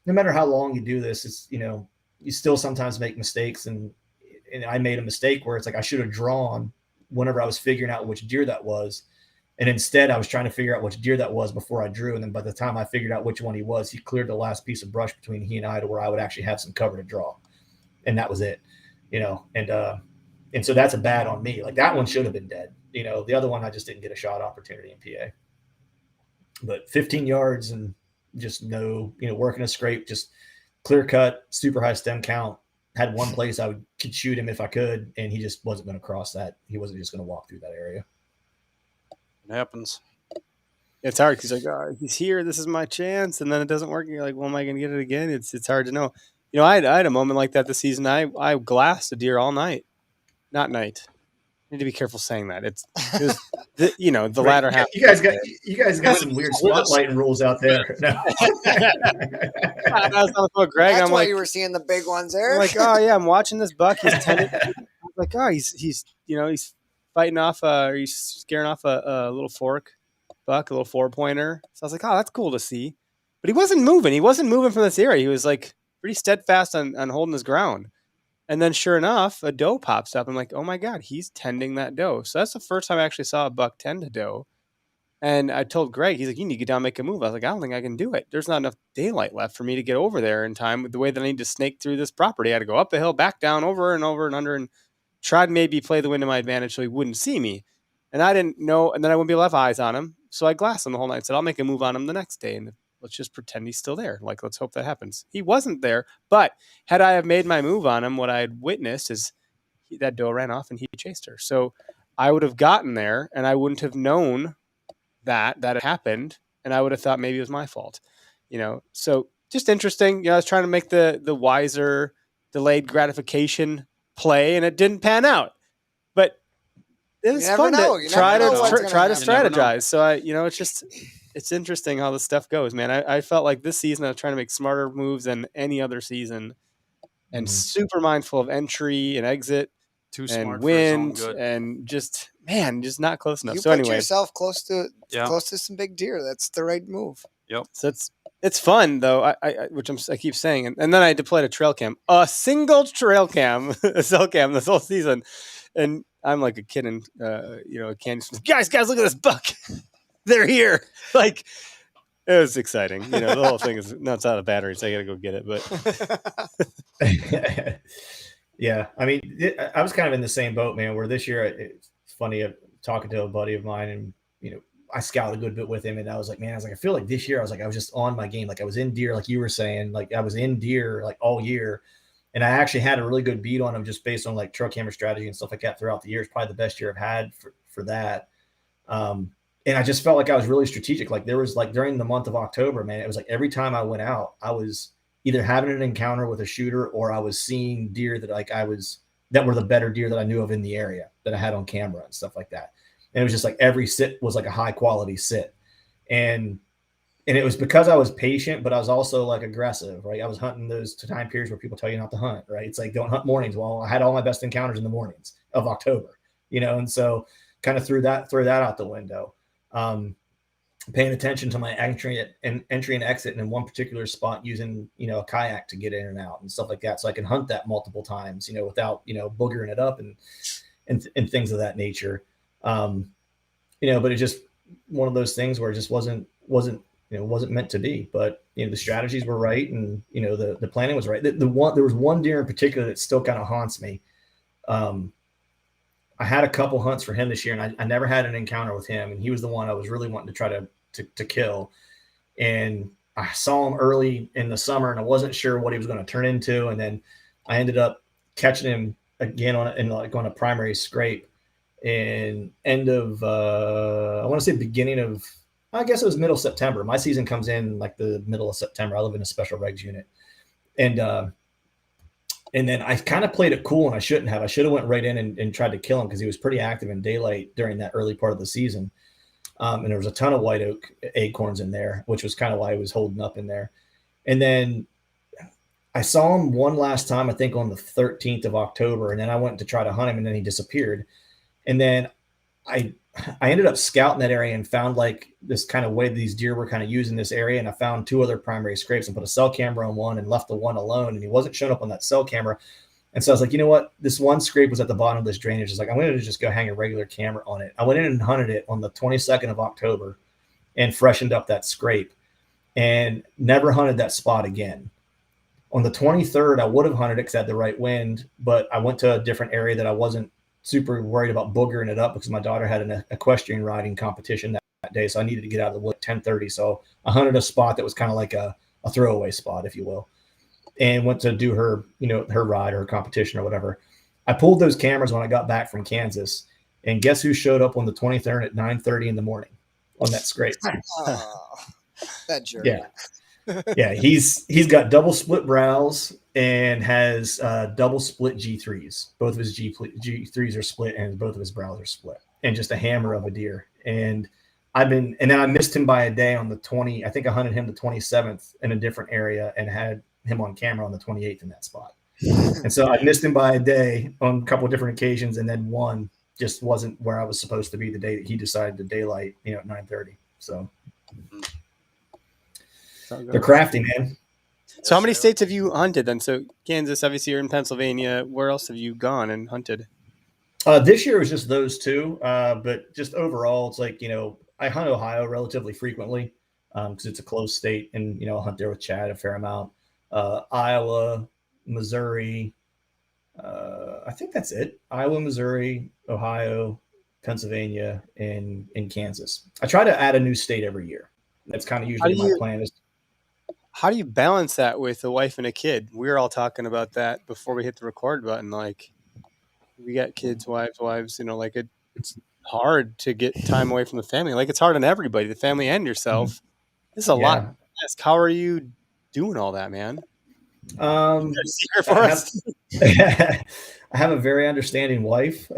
no matter how long you do this, it's, you know, you still sometimes make mistakes. And I made a mistake where it's like, I should have drawn whenever I was figuring out which deer that was. And instead I was trying to figure out which deer that was before I drew. And then by the time I figured out which one he was, he cleared the last piece of brush between he and I to where I would actually have some cover to draw. And that was it, you know? And so that's a bad on me. Like that one should have been dead. You know, the other one, I just didn't get a shot opportunity in PA. But 15 yards and just no, you know, working a scrape, just clear cut, super high stem count. Had one place I could shoot him if I could, and he just wasn't going to cross that. He wasn't just going to walk through that area. It happens. It's hard because like, oh, he's here. This is my chance, and then it doesn't work. And you're like, well, am I going to get it again? It's hard to know. You know, I had a moment like that this season. I glassed a deer all night, not night. I need to be careful saying that. It was the latter half. You guys got some weird spotlighting rules out there. No. I was talking about Greg. That's I'm why like, you were seeing the big ones there. I'm like, oh yeah, I'm watching this buck. He's tended. Like, oh, he's fighting off, or he's scaring off a little fork buck, a little 4-pointer. So I was like, oh, that's cool to see. But he wasn't moving. He wasn't moving from this area. He was like pretty steadfast on holding his ground. And then sure enough, a doe pops up. I'm like, oh my God, he's tending that doe. So that's the first time I actually saw a buck tend a doe. And I told Greg, he's like, you need to get down and make a move. I was like, I don't think I can do it. There's not enough daylight left for me to get over there in time with the way that I need to snake through this property. I had to go up a hill, back down, over and over and under, and try to maybe play the wind to my advantage so he wouldn't see me. And I didn't know, and then I wouldn't be able to have eyes on him. So I glassed him the whole night and said, I'll make a move on him the next day. And let's just pretend he's still there. Like, let's hope that happens. He wasn't there. But had I have made my move on him, what I had witnessed is that doe ran off and he chased her. So I would have gotten there and I wouldn't have known that it happened, and I would have thought maybe it was my fault, So just interesting. I was trying to make the wiser delayed gratification play, and it didn't pan out. But it was fun to try to strategize. So it's interesting how this stuff goes, man. I felt like this season I was trying to make smarter moves than any other season, and super mindful of entry and exit. Too and smart wind for his own good. And just not close enough. You So put anyway, yourself close to some big deer. That's the right move. Yep. So it's fun though. I keep saying, and then I deployed a trail cam, a single trail cam, a cell cam this whole season, and I'm like a kid in a candy store. Guys, look at this buck. They're here. Like, it was exciting. The whole thing is it's out of battery, so I got to go get it. But yeah, I mean, I was kind of in the same boat, man, where this year, it's funny, talking to a buddy of mine, and, I scouted a good bit with him, and I was like, I feel like this year, I was just on my game. Like, I was in deer, like you were saying, like I was in deer, like all year. And I actually had a really good beat on him just based on like trail camera strategy and stuff like that throughout the year. It's probably the best year I've had for that. And I just felt like I was really strategic. Like, there was like during the month of October, man, it was like every time I went out, I was either having an encounter with a shooter, or I was seeing deer that were the better deer that I knew of in the area that I had on camera and stuff like that. And it was just like every sit was like a high quality sit. And it was because I was patient, but I was also like aggressive, right? I was hunting those time periods where people tell you not to hunt, right? It's like, don't hunt mornings. Well, I had all my best encounters in the mornings of October, and so kind of threw that out the window. Paying attention to my entry and exit in one particular spot, using, a kayak to get in and out and stuff like that. So I can hunt that multiple times, without, boogering it up and things of that nature. But it's just one of those things where it just wasn't meant to be, but, the strategies were right. And, the planning was right. There was one deer in particular that still kind of haunts me. I had a couple hunts for him this year, and I never had an encounter with him. And he was the one I was really wanting to try to kill. And I saw him early in the summer, and I wasn't sure what he was going to turn into. And then I ended up catching him again on a primary scrape in end of, I want to say beginning of, I guess it was middle September. My season comes in like the middle of September. I live in a special regs unit. And then I kind of played it cool, and I shouldn't have. I should have went right in and tried to kill him, because he was pretty active in daylight during that early part of the season. And there was a ton of white oak acorns in there, which was kind of why he was holding up in there. And then I saw him one last time, I think on the 13th of October, and then I went to try to hunt him, and then he disappeared. And then I ended up scouting that area and found like this kind of way these deer were kind of using this area. And I found two other primary scrapes and put a cell camera on one and left the one alone. And he wasn't showing up on that cell camera. And so I was like, you know what? This one scrape was at the bottom of this drainage. It's like, I'm going to just go hang a regular camera on it. I went in and hunted it on the 22nd of October and freshened up that scrape, and never hunted that spot again. On the 23rd, I would have hunted it because I had the right wind, but I went to a different area that I wasn't super worried about boogering it up, because my daughter had an equestrian riding competition that day. So I needed to get out of the wood at 10:30. So I hunted a spot that was kind of like a throwaway spot, if you will, and went to do her, her ride or her competition or whatever. I pulled those cameras when I got back from Kansas, and guess who showed up on the 23rd at 9:30 in the morning on that scrape? Oh, that jerk. Yeah. Yeah. He's got double split brows and has double split G3s. Both of his G3s are split, and both of his brows are split, and just a hammer of a deer. And then I missed him by a day on the 20. I think I hunted him the 27th in a different area and had him on camera on the 28th in that spot. And so I missed him by a day on a couple of different occasions. And then one just wasn't where I was supposed to be the day that he decided to daylight, at 9:30. So they're crafty, man. So how many states have you hunted then? So Kansas, obviously you're in Pennsylvania. Where else have you gone and hunted? This year was just those two. But just overall, it's like, I hunt Ohio relatively frequently because it's a close state, and I'll hunt there with Chad a fair amount. Iowa, Missouri. I think that's it. Iowa, Missouri, Ohio, Pennsylvania, and in Kansas. I try to add a new state every year. That's kind of How do usually my you plan. Is how do you balance that with a wife and a kid? We were all talking about that before we hit the record button. Like, we got kids, wives. Like it's hard to get time away from the family. Like, it's hard on everybody, the family and yourself. This is a lot yeah. to ask. How are you doing all that, man? Um, Secret for I have us? I have a very understanding wife.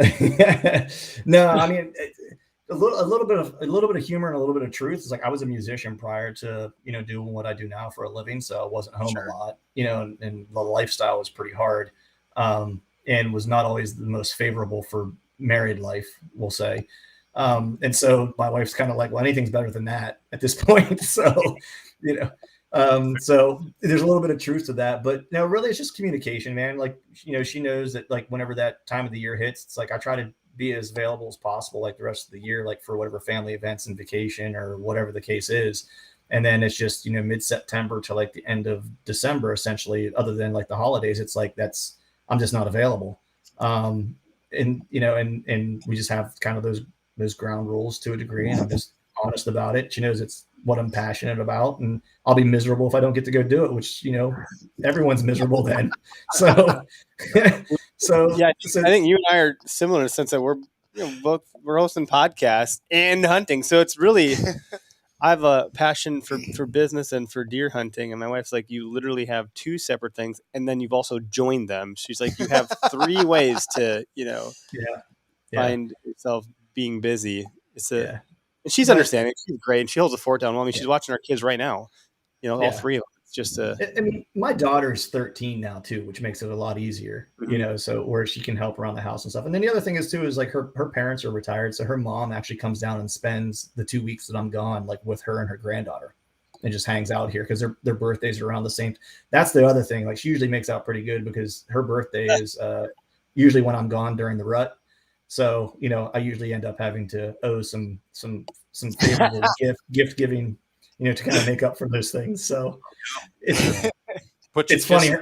No, I mean a little bit of humor and a little bit of truth. It's like I was a musician prior to doing what I do now for a living, so I wasn't home a lot, and the lifestyle was pretty hard, and was not always the most favorable for married life, we'll say. And so my wife's kind of like, well, anything's better than that at this point. So, you know, so there's a little bit of truth to that, but no, really it's just communication, man. Like, she knows that like whenever that time of the year hits, it's like I try to be as available as possible, like the rest of the year, like for whatever family events and vacation or whatever the case is. And then it's just, mid-September to like the end of December, essentially, other than like the holidays, it's like, I'm just not available. And we just have kind of those ground rules to a degree. And I'm just honest about it. She knows it's what I'm passionate about, and I'll be miserable if I don't get to go do it, which, everyone's miserable then. So, Yeah, I think you and I are similar in the sense that we're we're hosting podcasts and hunting. So it's really, I have a passion for business and for deer hunting. And my wife's like, you literally have two separate things. And then you've also joined them. She's like, you have three ways to, find yourself being busy. And she's understanding. She's great. And she holds the fort down well. I mean, she's watching our kids right now, all three of them. It's just I mean, my daughter's 13 now too, which makes it a lot easier, so where she can help around the house and stuff. And then the other thing is too, is like her parents are retired. So her mom actually comes down and spends the 2 weeks that I'm gone, like with her and her granddaughter, and just hangs out here because their birthdays are around the same. That's the other thing. Like, she usually makes out pretty good because her birthday is usually when I'm gone during the rut. So, I usually end up having to owe some favorable gift giving, to kind of make up for those things. So it's funny.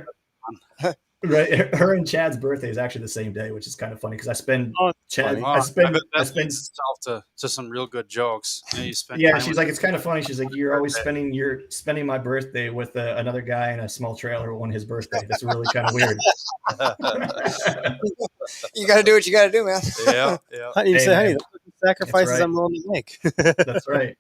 Right. Her and Chad's birthday is actually the same day, which is kind of funny because I spend Chad. I spend itself to some real good jokes. You spend she's like, it's kind of funny. She's like, you're always spending my birthday with another guy in a small trailer on his birthday. That's really kind of weird. You got to do what you got to do, man. Yeah. Honey, you say, honey, the sacrifices I'm willing to make. That's right.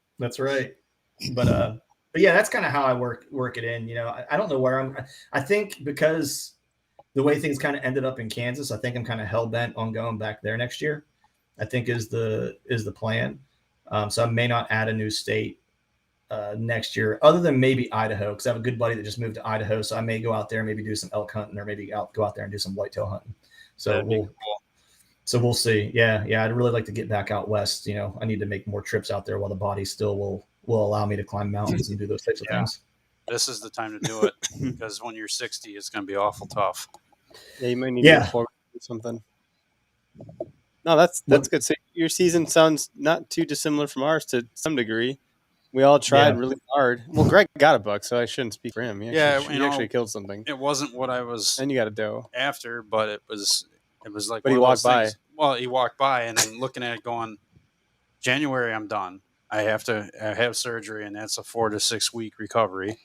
But yeah, that's kind of how I work it in. I don't know where I think because the way things kind of ended up in Kansas, I think I'm kind of hell bent on going back there next year. I think is the plan. So I may not add a new state next year, other than maybe Idaho, because I have a good buddy that just moved to Idaho. So I may go out there, maybe do some elk hunting, or maybe go out there and do some whitetail hunting. So we'll see. Yeah. I'd really like to get back out west. I need to make more trips out there while the body still will allow me to climb mountains and do those types of things. This is the time to do it, because when you're 60, it's going to be awful tough. Yeah, you might need to do something. No, that's good. So your season sounds not too dissimilar from ours to some degree. We all tried really hard. Well, Greg got a buck, so I shouldn't speak for him. He actually killed something. It wasn't what I was. And you got a doe after, but it was like. But he walked by. Well, he walked by, and I'm looking at it, going, January, I'm done. I have surgery, and that's a 4 to 6 week recovery.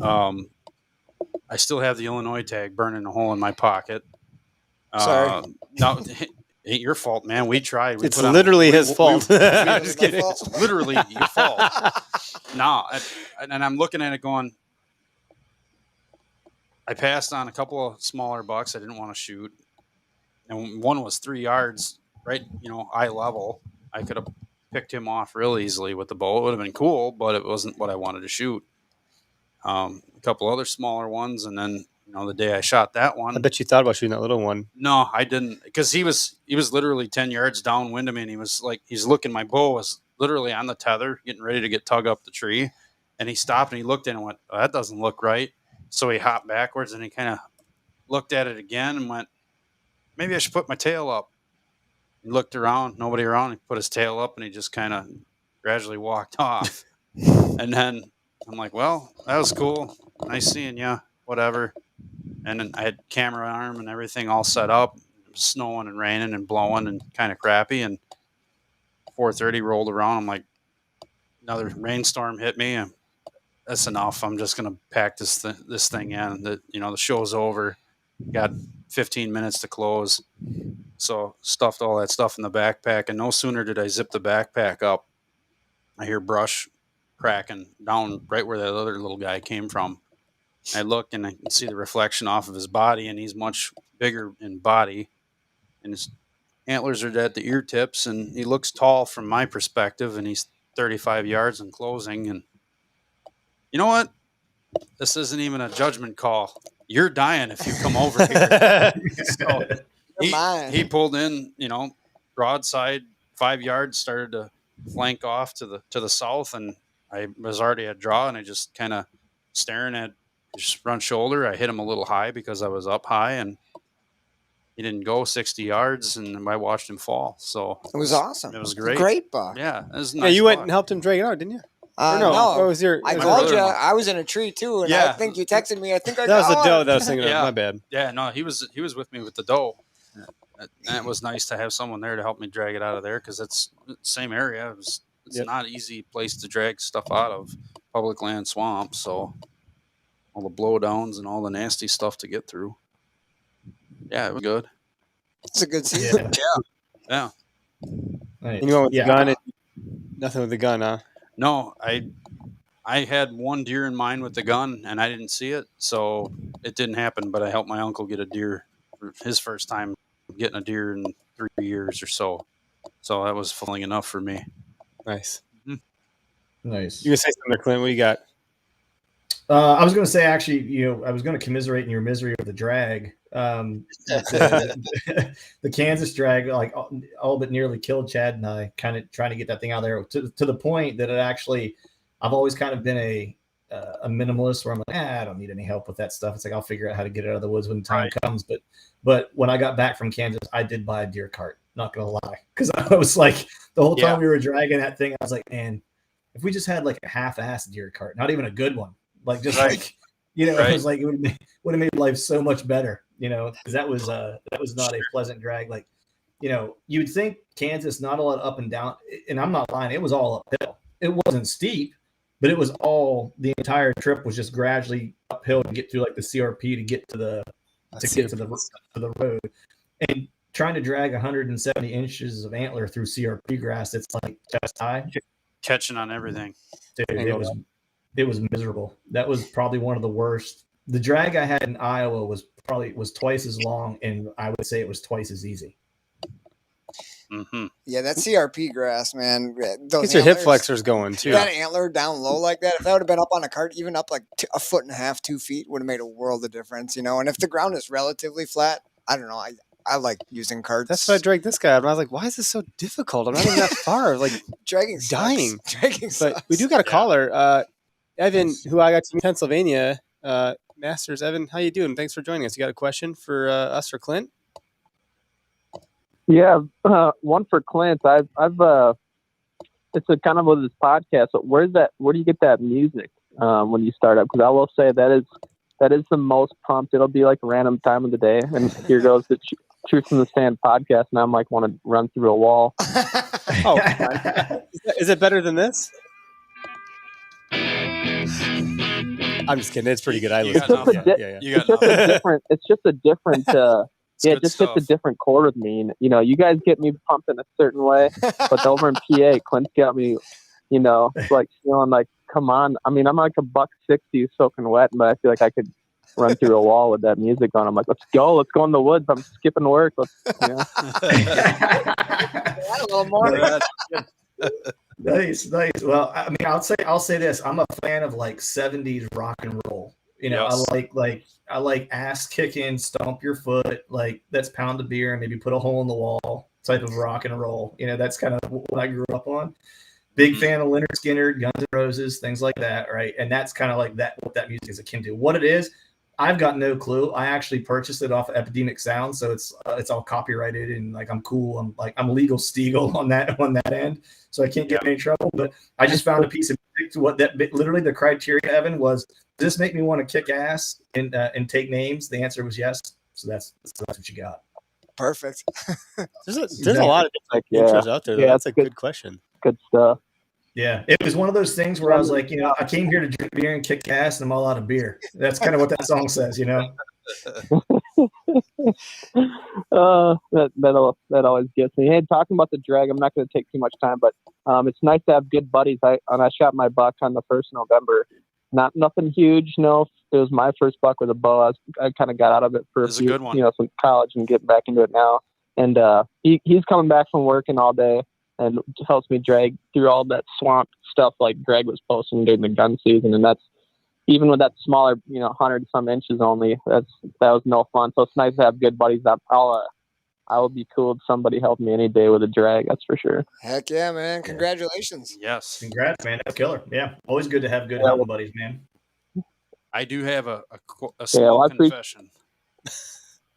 I still have the Illinois tag burning a hole in my pocket. Sorry. No, it ain't your fault, man. We tried. It's literally his fault. I'm just kidding. It's literally your fault. No, and I'm looking at it going, I passed on a couple of smaller bucks I didn't want to shoot. And one was 3 yards, right, eye level. I could have picked him off real easily with the bow. It would have been cool, but it wasn't what I wanted to shoot. A couple other smaller ones, and then the day I shot that one, I bet you thought about shooting that little one. No, I didn't, because he was literally 10 yards downwind of me, and he was like, he's looking. My bow was literally on the tether, getting ready to get tug up the tree, and he stopped and he looked at it and went, oh, that doesn't look right. So he hopped backwards and he kind of looked at it again and went, maybe I should put my tail up. He looked around, nobody around. He put his tail up and he just kind of gradually walked off. And then I'm like, well, that was cool. Nice seeing you. Whatever. And then I had camera arm and everything all set up. It was snowing and raining and blowing and kind of crappy. And 4:30 rolled around. I'm like, another rainstorm hit me. And that's enough. I'm just gonna pack this thing in. The show's over. Got 15 minutes to close. So stuffed all that stuff in the backpack. And no sooner did I zip the backpack up, I hear brush cracking down right where that other little guy came from. I look and I can see the reflection off of his body, and he's much bigger in body, and his antlers are at the ear tips, and he looks tall from my perspective, and he's 35 yards in closing. And you know what? This isn't even a judgment call. You're dying if you come over here. So he pulled in, broadside 5 yards, started to flank off to the south, and I was already at draw, and I just kind of staring at his front shoulder. I hit him a little high because I was up high, and he didn't go 60 yards, and I watched him fall. So it was awesome. It was great. Great buck. Yeah, it was a Yeah, nice you went buck. and helped him drag it out, didn't you? No. What was your? I was called it- you. I was in a tree too, and I think you texted me. I think I That was the got doe one. that I was thinking of. Yeah. My bad. Yeah, no, he was with me with the doe. And it was nice to have someone there to help me drag it out of there, because it's the same area. It's Yep. not an easy place to drag stuff out of, public land swamp. So all the blowdowns and all the nasty stuff to get through. Yeah, it was good. It's a good season. Yeah. And you went with the gun. And nothing with the gun, huh? No, I had one deer in mind with the gun, and I didn't see it, so it didn't happen. But I helped my uncle get a deer for his first time getting a deer in 3 years or so. So that was fulfilling enough for me. Nice. Nice. You gonna say something there, Clint? What you got? I was going to say, actually, I was going to commiserate in your misery of the drag. The Kansas drag, like all but nearly killed Chad and I, kind of trying to get that thing out of there to the point that I've always kind of been a minimalist where I'm like, I don't need any help with that stuff. It's like, I'll figure out how to get it out of the woods when the time comes. But when I got back from Kansas, I did buy a deer cart, not going to lie. Because I was like, the whole time we were dragging that thing, I was like, man, if we just had like a half-assed deer cart, not even a good one, like just like, it was like, it would have made life so much better, because that was not a pleasant drag. Like, you'd think Kansas, not a lot up and down, and I'm not lying, it was all uphill. It wasn't steep, but it was the entire trip was just gradually uphill to get through like the CRP to get to the road. And trying to drag 170 inches of antler through CRP grass, it's like chest high. Catching on everything. Dude, it was miserable. That was probably one of the worst. The drag I had in Iowa was twice as long, and I would say it was twice as easy. Mm-hmm. Yeah, that CRP grass, man. Get your hip flexors going too. That antler down low like that. If that would have been up on a cart, even up like a foot and a half, 2 feet, would have made a world of difference. And if the ground is relatively flat, I don't know. I like using carts. That's why I dragged this guy out. And I was like, why is this so difficult? I'm not even that far. Like dragging dying. Dragging sucks. But we do got a caller, Evan, who I got to Pennsylvania. Masters, Evan, how you doing? Thanks for joining us. You got a question for us for Clint? Yeah, one for Clint. I've it's a kind of with this podcast. But where do you get that music when you start up? Because I will say that is the most pumped. It'll be like a random time of the day, and here goes the Truth from the Stand podcast, and I'm like want to run through a wall. Oh, is it better than this? I'm just kidding. It's pretty good. I listen. It's just a different. Yeah, it just hits a different chord with me. You guys get me pumping a certain way, but over in PA, Clint's got me, like feeling like, come on. I mean, I'm like a $160 soaking wet, but I feel like I could run through a wall with that music on. I'm like, let's go in the woods. I'm skipping work. A little more. Nice. Well, I mean, I'll say this. I'm a fan of like 70s rock and roll. Yes. I like ass kicking, stomp your foot, like that's pound a beer and maybe put a hole in the wall type of rock and roll. That's kind of what I grew up on. Big fan of Leonard Skinner, Guns N' Roses, things like that, right? And that's kind of like that what that music is akin to. What it is, I've got no clue. I actually purchased it off of Epidemic Sound, so it's all copyrighted and like I'm cool. I'm legal Steagle on that end, so I can't get in any trouble. But I just found a piece of music. What that literally the criteria, Evan, was: does this make me want to kick ass and take names? The answer was yes. So that's what you got. Perfect. There's a lot of intros out there. That's a good question. Good stuff. Yeah, it was one of those things where I was like, I came here to drink beer and kick ass, and I'm all out of beer. That's kind of what that song says, That always gets me. Hey, talking about the drag, I'm not going to take too much time, but it's nice to have good buddies. I shot my buck on the 1st of November. Nothing huge. No, it was my first buck with a bow. I kind of got out of it for a few, good one. Some college and getting back into it now. And he's coming back from working all day and helps me drag through all that swamp stuff like Greg was posting during the gun season. And that's even with that smaller, 100 some inches only. That was no fun. So it's nice to have good buddies. I would be cool if somebody helped me any day with a drag. That's for sure. Heck yeah, man! Congratulations. Yes, congrats, man. That's killer. Yeah, always good to have good hunting buddies, man. I do have a small confession.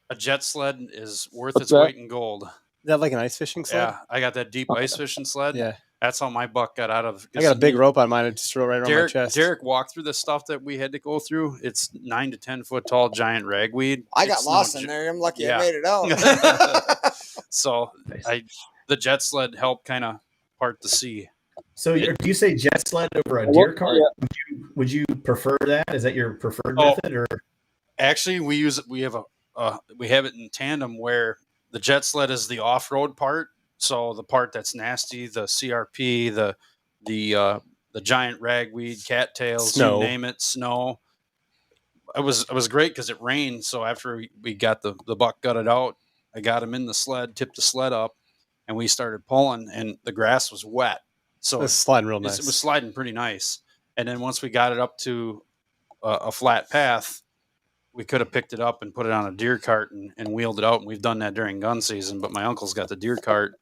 A jet sled is worth its weight in gold. Is that like an ice fishing sled? Yeah, I got that deep ice fishing sled. Yeah. That's how my buck got out of. I got a big rope on mine. I just throw it right around my chest. Derek walked through the stuff that we had to go through. It's 9 to 10 foot tall giant ragweed. I got lost in there. I'm lucky I made it out. So the jet sled helped kind of part the sea. So do you say jet sled over a deer cart? Yeah. Would you prefer that? Is that your preferred method? Or actually, we have it in tandem where the jet sled is the off road part. So the part that's nasty, the CRP, the giant ragweed, cattails, you name it, snow. It was great because it rained. So after we got the buck gutted out, I got him in the sled, tipped the sled up, and we started pulling, and the grass was wet. So it was sliding real nice. It was sliding pretty nice. And then once we got it up to a flat path, we could have picked it up and put it on a deer cart and wheeled it out. And we've done that during gun season, but my uncle's got the deer cart.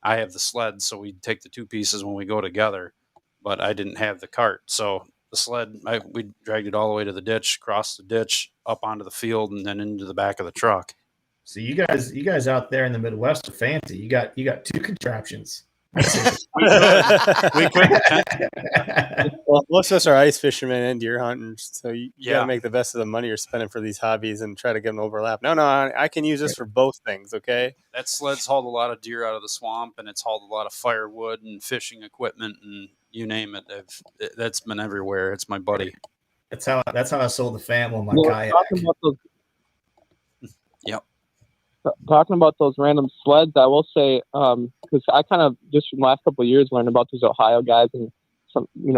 I have the sled, so we take the two pieces when we go together, but I didn't have the cart. So the sled, we dragged it all the way to the ditch, across the ditch, up onto the field, and then into the back of the truck. So you guys out there in the Midwest are fancy. You got two contraptions. Well, most of us are ice fishermen and deer hunters, so you got to make the best of the money you're spending for these hobbies and try to get them overlap. No, I can use this for both things. Okay, that sled's hauled a lot of deer out of the swamp, and it's hauled a lot of firewood and fishing equipment, and you name it. That's been everywhere. It's my buddy. That's how I sold the fam on my kayak. Talking about those random sleds, I will say, because I kind of just from the last couple of years learned about those Ohio guys and some, a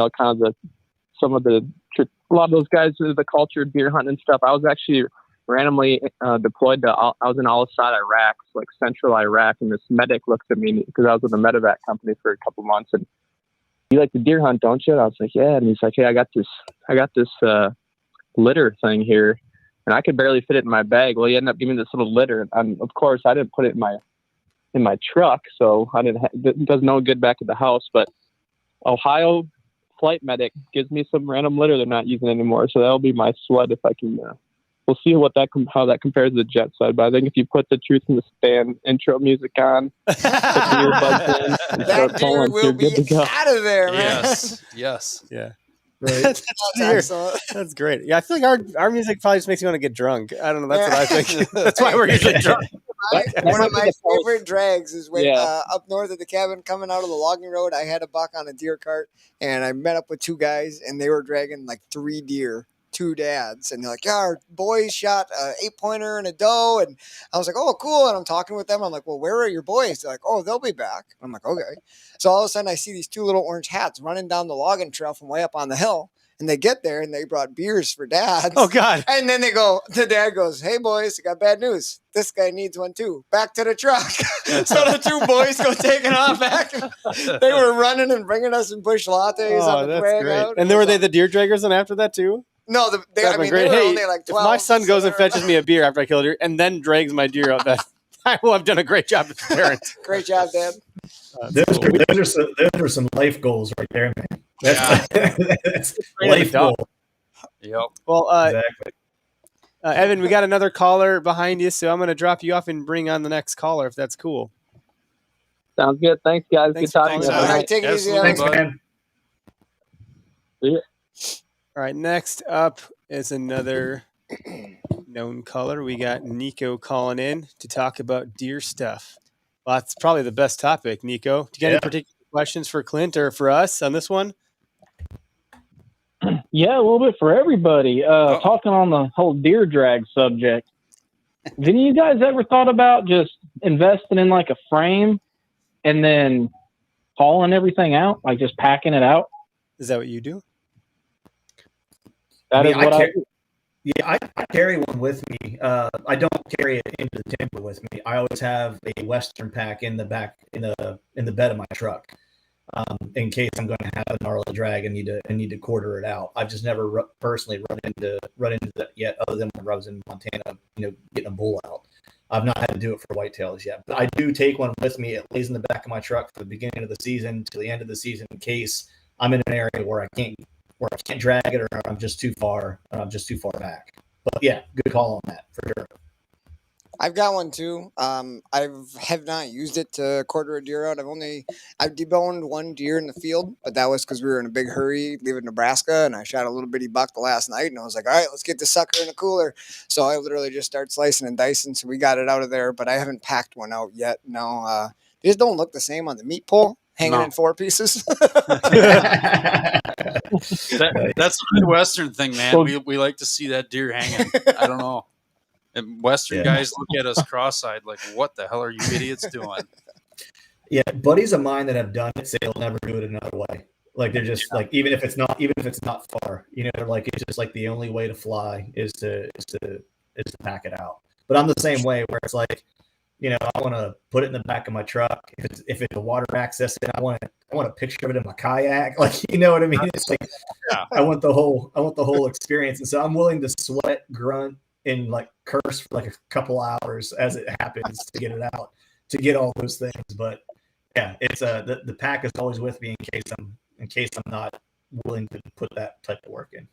lot of those guys do the culture deer hunting and stuff. I was actually randomly deployed I was in Al-Assad, Iraq, like central Iraq, and this medic looks at me because I was with a medevac company for a couple months, and you like to deer hunt, don't you? And I was like, yeah. And he's like, hey, I got this litter thing here. And I could barely fit it in my bag. Well, he ended up giving me this little litter, and of course, I didn't put it in my truck, so it does no good back at the house. But Ohio Flight Medic gives me some random litter they're not using anymore, so that'll be my sled if I can. We'll see how that compares to the jet sled. But I think if you put the Truth in the Stand intro music on, put the earbuds in, and start pulling, you're good to go. Out of there, man. Yes, yeah. Right. That's excellent. That's great. Yeah, I feel like our music probably just makes you want to get drunk. I don't know. That's what I think. That's why we're usually drunk. One of my favorite drags is up north of the cabin, coming out of the logging road. I had a buck on a deer cart, and I met up with two guys, and they were dragging like 3 deer. 2 dads, and they're like, yeah, our boys shot a 8-pointer and a doe, and I was like, oh, cool. And I'm talking with them. I'm like, well, where are your boys? They're like, oh, they'll be back. I'm like, okay. So all of a sudden I see these 2 little orange hats running down the logging trail from way up on the hill, and they get there and they brought beers for dads. Oh God. And then the dad goes, hey boys, I got bad news. This guy needs one too. Back to the truck. So the 2 boys go taking off back. They were running and bringing us some bush lattes on the way out. And then were they the deer draggers then after that too? No, they were only like 12. If my son goes and fetches me a beer after I kill a deer and then drags my deer out, that I will have done a great job as a parent. Great job, Dad. Those are some life goals right there, man. That's life goal. Yep. Well, exactly. Evan, we got another caller behind you, so I'm going to drop you off and bring on the next caller if that's cool. Sounds good. Thanks, guys. Thanks Good for talking. calling. All right, take it easy. Absolutely, Alex. bud. All right, next up is another known caller. We got Nico calling in to talk about deer stuff. Well, that's probably the best topic, Nico. Do you got any particular questions for Clint or for us on this one? Yeah, a little bit for everybody. Talking on the whole deer drag subject. Have any of you guys ever thought about just investing in like a frame and then hauling everything out, like just packing it out? Is that what you do? That is what I do. Yeah, I carry one with me. I don't carry it into the timber with me. I always have a Western pack in the back in the bed of my truck, in case I'm going to have a gnarly drag and need to quarter it out. I've just never personally run into that yet, other than when I was in Montana, getting a bull out. I've not had to do it for whitetails yet, but I do take one with me. It lays in the back of my truck from the beginning of the season to the end of the season, in case I'm in an area where I can't drag it, or I'm just too far back. But yeah, good call on that for sure. I've got one too. I have not used it to quarter a deer out. I've deboned one deer in the field, but that was because we were in a big hurry leaving Nebraska, and I shot a little bitty buck the last night, and I was like, all right, let's get this sucker in a cooler. So I literally just started slicing and dicing, so we got it out of there, but I haven't packed one out yet. No, they just don't look the same on the meat pole, hanging in 4 pieces. That's a Midwestern thing, man. We like to see that deer hanging. I don't know. And Western guys look at us cross-eyed like, what the hell are you idiots doing? Yeah, buddies of mine that have done it say they'll never do it another way. Like they're just like, even if it's not far, they're like, it's just like the only way to fly is to pack it out. But I'm the same way, where it's like, I want to put it in the back of my truck. If it's a water access, I want a picture of it in my kayak. Like, you know what I mean? It's like, I want the whole experience. And so I'm willing to sweat, grunt, and like curse for like a couple hours as it happens to get it out, to get all those things. But yeah, it's the pack is always with me in case I'm not willing to put that type of work in.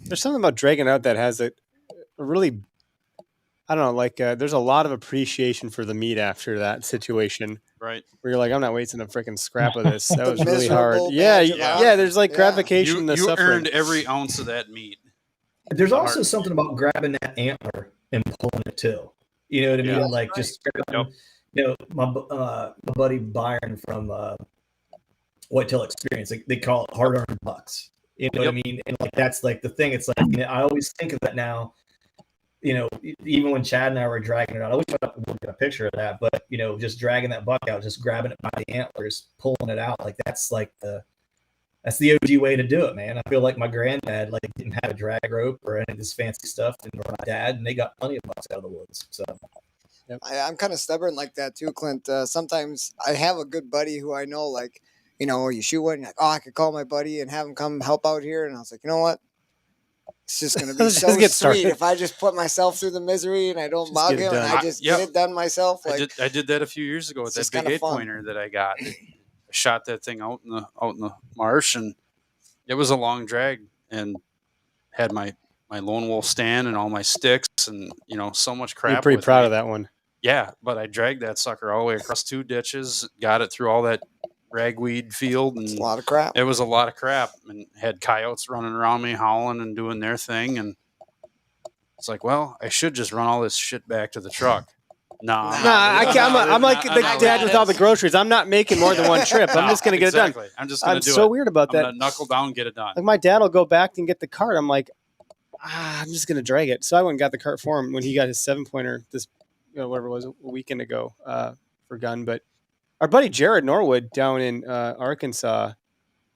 There's something about dragging out that has a really, I don't know, like there's a lot of appreciation for the meat after that situation. Right. Where you're like, I'm not wasting a freaking scrap of this. That was really hard. Yeah. There's like gratification in the suffering. You earned every ounce of that meat. There's also something about grabbing that antler and pulling it too. You know what I mean? Yeah. Like just grabbing, my buddy Byron from Whitetail Experience, they call it hard-earned bucks. You know what I mean? And like that's like the thing. It's like, I always think of that now. Even when Chad and I were dragging it out, I wish I would get a picture of that. But just dragging that buck out, just grabbing it by the antlers, pulling it out, like that's the OG way to do it, man. I feel like my granddad didn't have a drag rope or any of this fancy stuff, and my dad, and they got plenty of bucks out of the woods. So I'm kind of stubborn like that too, Clint. Sometimes I have a good buddy who I know, like, you shoot one, you're like, oh, I could call my buddy and have him come help out here. And I was like, you know what? It's just going to be so sweet if I just put myself through the misery and I don't bug him and I just get it done myself. Like, I did that a few years ago with that big 8-pointer that I got. I shot that thing out in the marsh, and it was a long drag, and had my lone wolf stand and all my sticks and so much crap. You're pretty proud of that one. Yeah, but I dragged that sucker all the way across 2 ditches, got it through all that ragweed field, and a lot of crap. It was a lot of crap, and had coyotes running around me howling and doing their thing, and it's like, well, I should just run all this shit back to the truck. I'm like the dad with all the groceries. I'm not making more than one trip. I'm just going to get it done. I'm just going to do it. I'm so weird about that. I'm going to knuckle down and get it done. Like my dad will go back and get the cart. I'm like, I'm just going to drag it. So I went and got the cart for him when he got his 7-pointer this, whatever it was, a weekend ago for gun. But our buddy Jared Norwood down in Arkansas,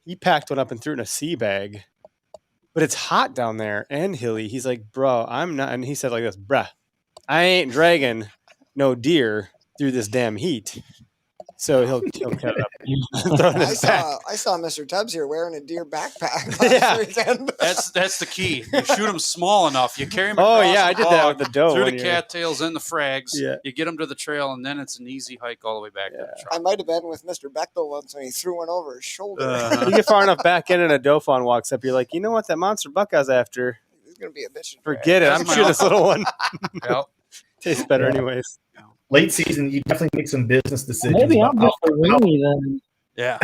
he packed one up and threw it in a sea bag. But it's hot down there and hilly. He's like, bro, I'm not. And he said like this, bruh, I ain't dragging no deer through this damn heat. So he'll cut it up. I saw Mr. Tubbs here wearing a deer backpack. That's the key. You shoot them small enough. You carry them. I did that with the doe through the cattails and the frags. Yeah. You get them to the trail, and then it's an easy hike all the way back to the truck. I might have been with Mr. Bechtel once when he threw one over his shoulder. You get far enough back in and a doe fawn walks up. You're like, you know what? That monster buck I was after. gonna be a bitch. Forget it. I'm sure this little one Yep. tastes better anyways. Late season, you definitely make some business decisions. Maybe I'm just a weenie then. Yeah.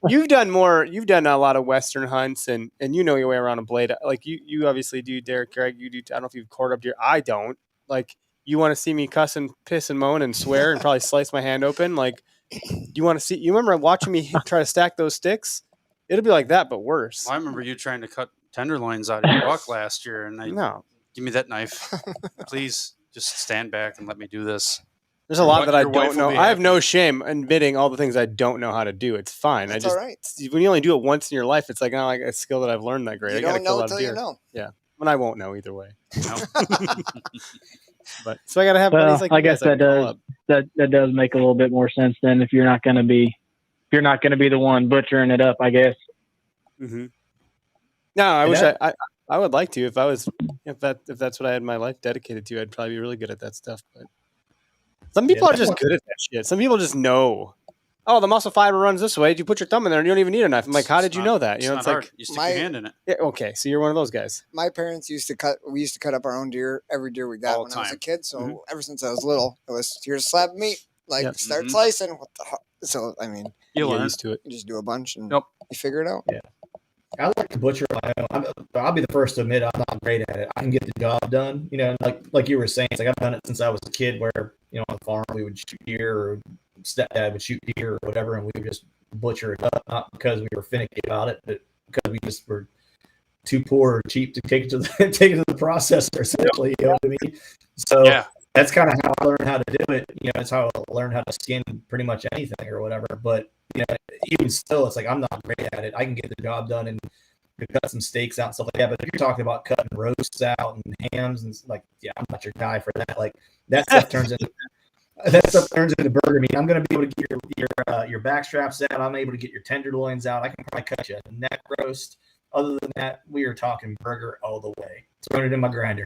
You've done more. You've done a lot of Western hunts, and you know your way around a blade. Like you obviously do, Derek, Greg. You do. I don't know if you've quartered up deer. I don't. Like, you want to see me cuss and piss and moan and swear and probably slice my hand open. Like, you want to see? You remember watching me try to stack those sticks? It'll be like that, but worse. Well, I remember you trying to cut tenderloins out of your buck last year, and No, give me that knife, please. Just stand back and let me do this. there's a lot that I Your wife don't will know. be I have happy. no shame admitting all the things I don't know how to do. It's fine. That's I just all right. when you only do it once in your life, it's like not like a skill that I've learned that great. You I gotta don't kill a know lot of until deer. you know. Yeah, and I won't know either way. No. But so I gotta have Well, buddies like I you guess guys that can call does up. that does make a little bit more sense then if you're not going to be the one butchering it up, I guess. Mm-hmm. No, I And wish that- I would like to if that's what I had my life dedicated to. I'd probably be really good at that stuff. But some people are that's just one- good at that shit. Some people just know. Oh, the muscle fiber runs this way. You put your thumb in there, and you don't even need a knife. I'm like, how did you know that? You know, It's it's not like, hard. You stick my- your hand in it. yeah, okay, so you're one of those guys. My parents used to cut. We used to cut up our own deer. Every deer we got All when the I was a time. kid. So Mhm. ever since I was little, it was here's a slab of meat. Like Yep. start Mhm. slicing. What the hell? So I mean, You get learn. used to it. you just do a bunch and Yep. you figure it out. I like to butcher my own. I'll be the first to admit I'm not great at it. I can get the job done. You know, like you were saying, it's like I've done it since I was a kid where, you know, on the farm we would shoot deer or stepdad would shoot deer or whatever, and we would just butcher it up, not because we were finicky about it, but because we just were too poor or cheap to take it to the processor, essentially. You know what I mean? So Yeah. that's kind of how I learned how to do it. You know, that's how I learned how to skin pretty much anything or whatever. But you know, even still, it's like I'm not great at it. I can get the job done and cut some steaks out and stuff like that. But if you're talking about cutting roasts out and hams and like, yeah, I'm not your guy for that. Like that stuff turns into burger meat. I'm gonna be able to get your back straps out. I'm able to get your tenderloins out. I can probably cut you a neck roast. Other than that, we are talking burger all the way. Throw it in my grinder.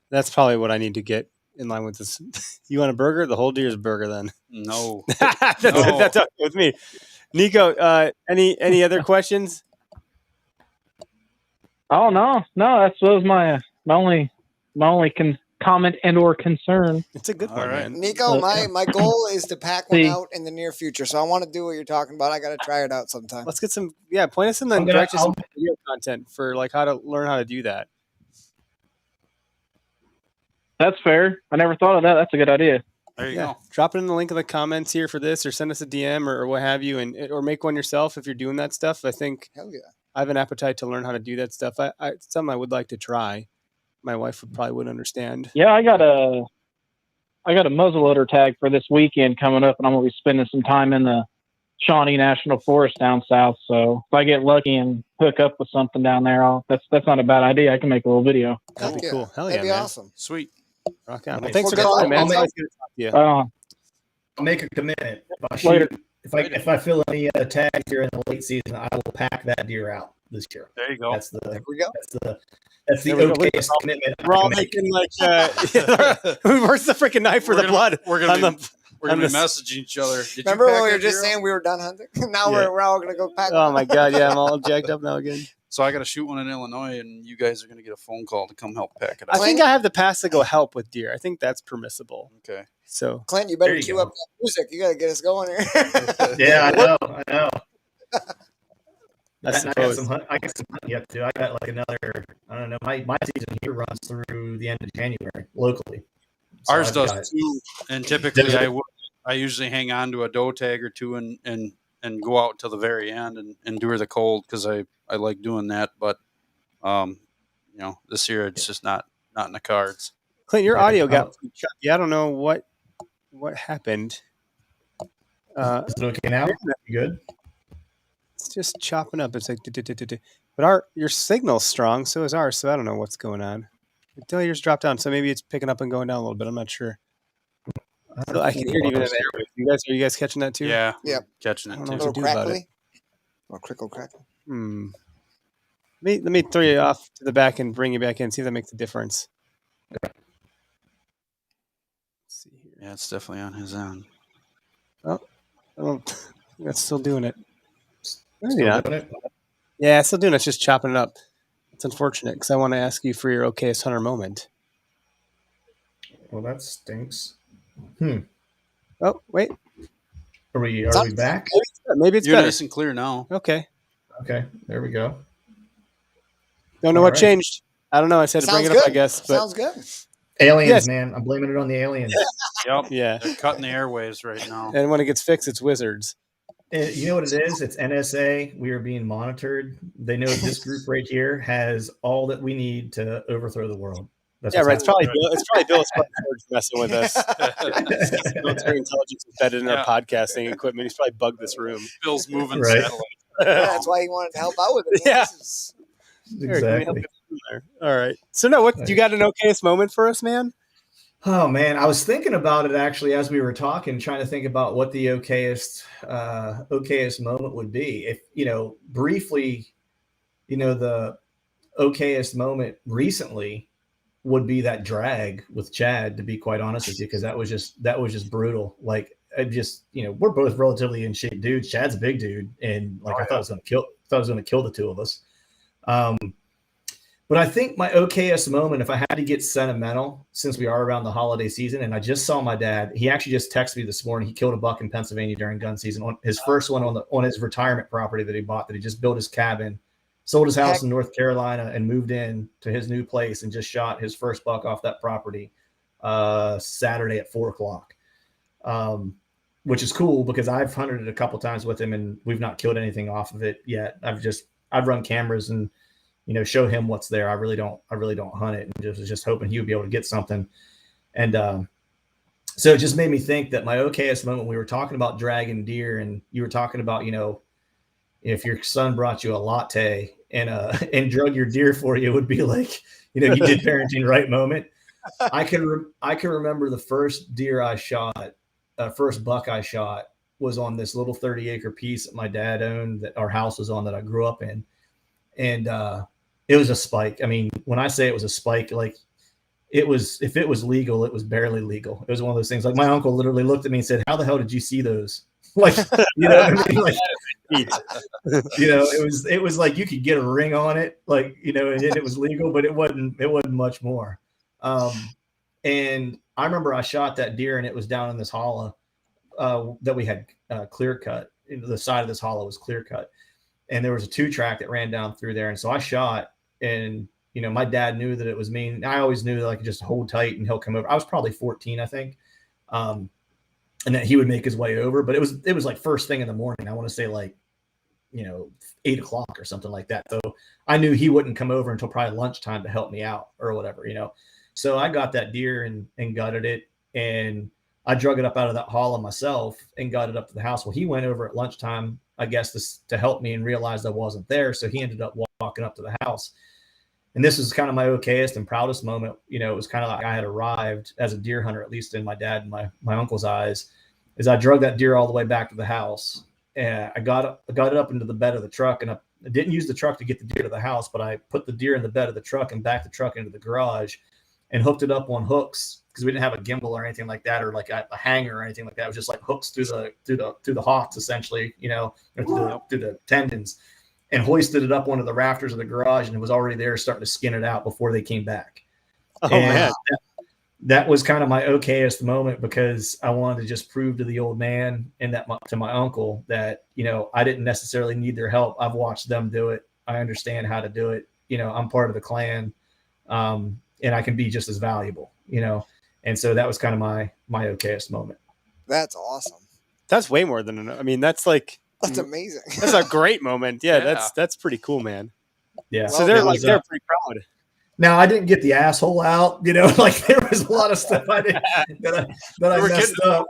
That's probably what I need to get in line with this. You want a burger? The whole deer's burger then. No. That's up with me. Nico, any other questions? Oh no, that was my only comment and or concern. It's a good All one, right. man. Nico, my goal is to pack one See. out in the near future. So I want to do what you're talking about. I got to try it out sometime. Let's get some. Yeah, point us in the I'm gonna- direction I'll- some video content for like how to learn how to do that. That's fair. I never thought of that. That's a good idea. There you Yeah, go. drop it in the link in the comments here for this, or send us a DM or what have you, and or make one yourself if you're doing that stuff. I think Hell yeah. I have an appetite to learn how to do that stuff. It's something I would like to try. My wife wouldn't understand. Yeah, I got a muzzleloader tag for this weekend coming up, and I'm gonna be spending some time in the Shawnee National Forest down south. So if I get lucky and hook up with something down there, that's not a bad idea. I can make a little video. That'd be Heck cool. Hell yeah, That'd be man. awesome. Sweet. Rock on. Well, Nice. thanks for Well, calling, man. I'll It's make- always good to talk to you. I'll make a commitment. Later. If I fill any tags here in the late season, I will pack that deer out this year. There you go. That's the There we go. that's the There we go. okayest commitment. I We're all can make. making like, where's the freaking knife for We're the gonna- blood? we're gonna on be- the- We're going to on be this- messaging each other. Did you Remember pack when we that were just deer saying we were done hunting? Now Yeah. we're all going to go pack Oh one my out. god, yeah, I'm all jacked up now again. So I got to shoot one in Illinois, and you guys are going to get a phone call to come help pack it I out. think I have the pass to go help with deer. I think that's permissible. Okay. So Clint, you better There you cue go. up that music. You got to get us going here. Yeah, I know. I I got suppose. some hunting yet too. I got like another. I don't know. My season here runs through the end of January locally. So Ours I've does got- too. And typically, Does it? I usually hang on to a doe tag or two and go out till the very end and endure the cold because I like doing that. But this year it's just not in the cards. Clint, your Yeah, audio got I'll- choppy. I don't know what happened. Is it okay now? You good? It's just chopping up. It's like, but your signal's strong, so is ours. So I don't know what's going on. Until yours dropped down, so maybe it's picking up and going down a little bit. I'm not sure. So I can hear it even in the airwaves. Are you guys catching that too? Yeah. Yep. Catching I it don't too. know A little do about crackly. Or crickle crackle. Let me throw you off to the back and bring you back in. See if that makes a difference. Let's see here. Yeah, it's definitely on his end. Oh, that's still doing it. Maybe Still not. doing it? Yeah, it's still doing it. It's just chopping it up. It's unfortunate because I want to ask you for your okayest hunter moment. Well, that stinks. Oh, wait. Are we back? Maybe it's You're better. nice and clear now. Okay. Okay, there we go. Don't know All what right. changed. I don't know. I said to bring it up, I guess. But Sounds good. Aliens, Yes. man. I'm blaming it on the aliens. Yep. yeah. They're cutting the airwaves right now. And when it gets fixed, it's wizards. You know what it is? It's NSA. We are being monitored. They know this group right here has all that we need to overthrow the world. That's It's probably Bill messing with us. Military intelligence embedded in our podcasting equipment. He's probably bugged this room. Bill's moving Right. satellite. That's why he wanted to help out with it. Yeah. Exactly. Eric, help get through there. All right. So no, what you got an okayest moment for us, man? Oh man, I was thinking about it actually as we were talking, trying to think about what the okayest moment would be. If briefly, the okayest moment recently would be that drag with Chad. To be quite honest with you, because that was just brutal. Like we're both relatively in shape dudes. Chad's a big dude, and I thought it was gonna kill the two of us. But I think my okayest moment, if I had to get sentimental, since we are around the holiday season, and I just saw my dad, he actually just texted me this morning. He killed a buck in Pennsylvania during gun season, on his first one on his retirement property that he bought, that he just built his cabin, sold his house in North Carolina, and moved in to his new place and just shot his first buck off that property Saturday at 4:00, which is cool because I've hunted it a couple times with him and we've not killed anything off of it yet. I've run cameras and show him what's there. I really don't hunt it, and just hoping he would be able to get something. And so it just made me think that my okayest moment, we were talking about dragging deer, and you were talking about, if your son brought you a latte and drug your deer for you, it would be like, you did parenting right moment. I can remember the first deer I shot, first buck I shot was on this little 30-acre piece that my dad owned, that our house was on, that I grew up in. And it was a spike. I mean, when I say it was a spike, like if it was legal, it was barely legal. It was one of those things. Like my uncle literally looked at me and said, "How the hell did you see those?" Like, what I mean? Like, it was like you could get a ring on it, like, and it was legal, but it wasn't much more. And I remember I shot that deer, and it was down in this hollow that we had clear cut. The side of this hollow was clear cut. And there was a 2-track that ran down through there. And so I shot, and, my dad knew that it was me. And I always knew that I could just hold tight and he'll come over. I was probably 14, I think. And that he would make his way over, but it was like first thing in the morning. I want to say 8 o'clock or something like that. So I knew he wouldn't come over until probably lunchtime to help me out or whatever, So I got that deer and gutted it, and I drug it up out of that hollow myself and got it up to the house. Well, he went over at lunchtime, I guess, to help me, and realized I wasn't there. So he ended up walking up to the house. And this was kind of my okayest and proudest moment. It was kind of like I had arrived as a deer hunter, at least in my dad and my uncle's eyes, is I drug that deer all the way back to the house. And I got it up into the bed of the truck, and I didn't use the truck to get the deer to the house, but I put the deer in the bed of the truck and backed the truck into the garage and hooked it up on hooks, because we didn't have a gimbal or anything like that, or like a hanger or anything like that. It was just like hooks through the hocks, essentially, or through the tendons, and hoisted it up onto the rafters of the garage, and it was already there starting to skin it out before they came back. Oh, man. That was kind of my okayest moment, because I wanted to just prove to the old man and to my uncle that, I didn't necessarily need their help. I've watched them do it. I understand how to do it. I'm part of the clan, and I can be just as valuable, And so that was kind of my okayest moment. That's awesome. That's way more than that's amazing. That's a great moment. Yeah. That's pretty cool, man. Yeah. So they're pretty proud. Now, I didn't get the asshole out, like there was a lot of stuff I messed up.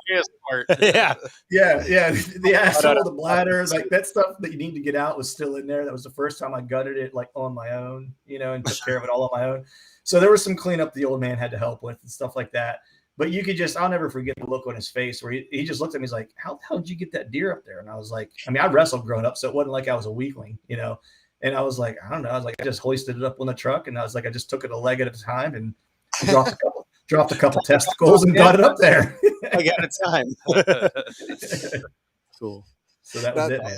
Yeah. Yeah. The asshole, the bladder, like that stuff that you need to get out was still in there. That was the first time I gutted it on my own, and took care of it all on my own. So there was some cleanup the old man had to help with and stuff like that. But you could I'll never forget the look on his face where he just looked at me. He's like, "How the hell did you get that deer up there?" And I was like, I wrestled growing up, so it wasn't like I was a weakling, And I was like, I don't know. I was like, I just hoisted it up on the truck, and I was like, I just took it a leg at a time and dropped a couple testicles and got it up there. I got a time. Cool. So that was it, man.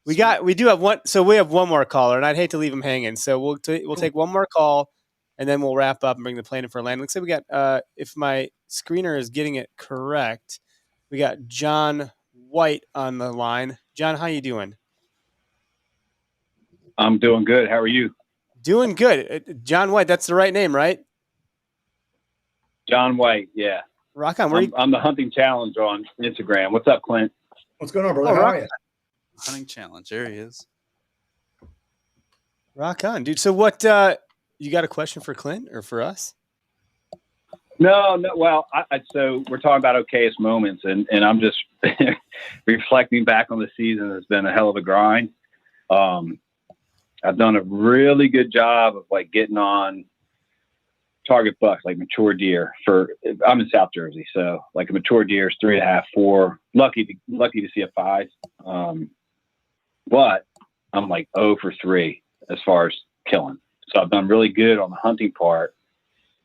We do have one. So we have one more caller, and I'd hate to leave him hanging. So we'll take one more call, and then we'll wrap up and bring the plane in for a landing. Looks like we got, if my screener is getting it correct, we got John White on the line. John, how you doing? I'm doing good. How are you? Doing good. John White, that's the right name, right? John White, yeah. Rock on. I'm the Hunting Challenge on Instagram. What's up, Clint? What's going on, brother? How are you? Hunting Challenge. There he is. Rock on, dude. So what, you got a question for Clint or for us? No. Well, so we're talking about okayest moments, and I'm just reflecting back on the season. It's been a hell of a grind. I've done a really good job of like getting on target bucks, like mature deer. I'm in South Jersey, so like a mature deer is 3.5, 4. Lucky to see a 5. But I'm like 0 for 3 as far as killing. So I've done really good on the hunting part,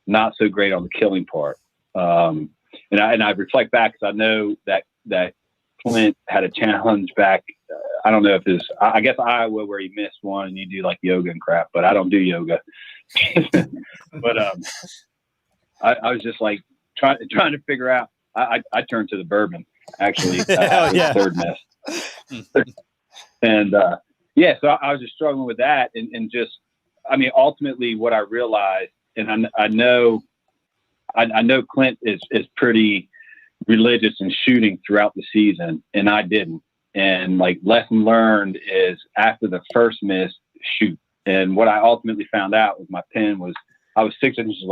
not so great on the killing part. And I reflect back because I know that Clint had a challenge back. I don't know if I guess Iowa where he missed one and you do like yoga and crap, but I don't do yoga. But I was just like trying to figure out. I turned to the bourbon actually. Third miss. And so I was just struggling with that and just, I mean, ultimately what I realized, and I know Clint is pretty religious in shooting throughout the season, and I didn't. And like lesson learned is after the first miss, shoot. And what I ultimately found out with my pin was I was 6 inches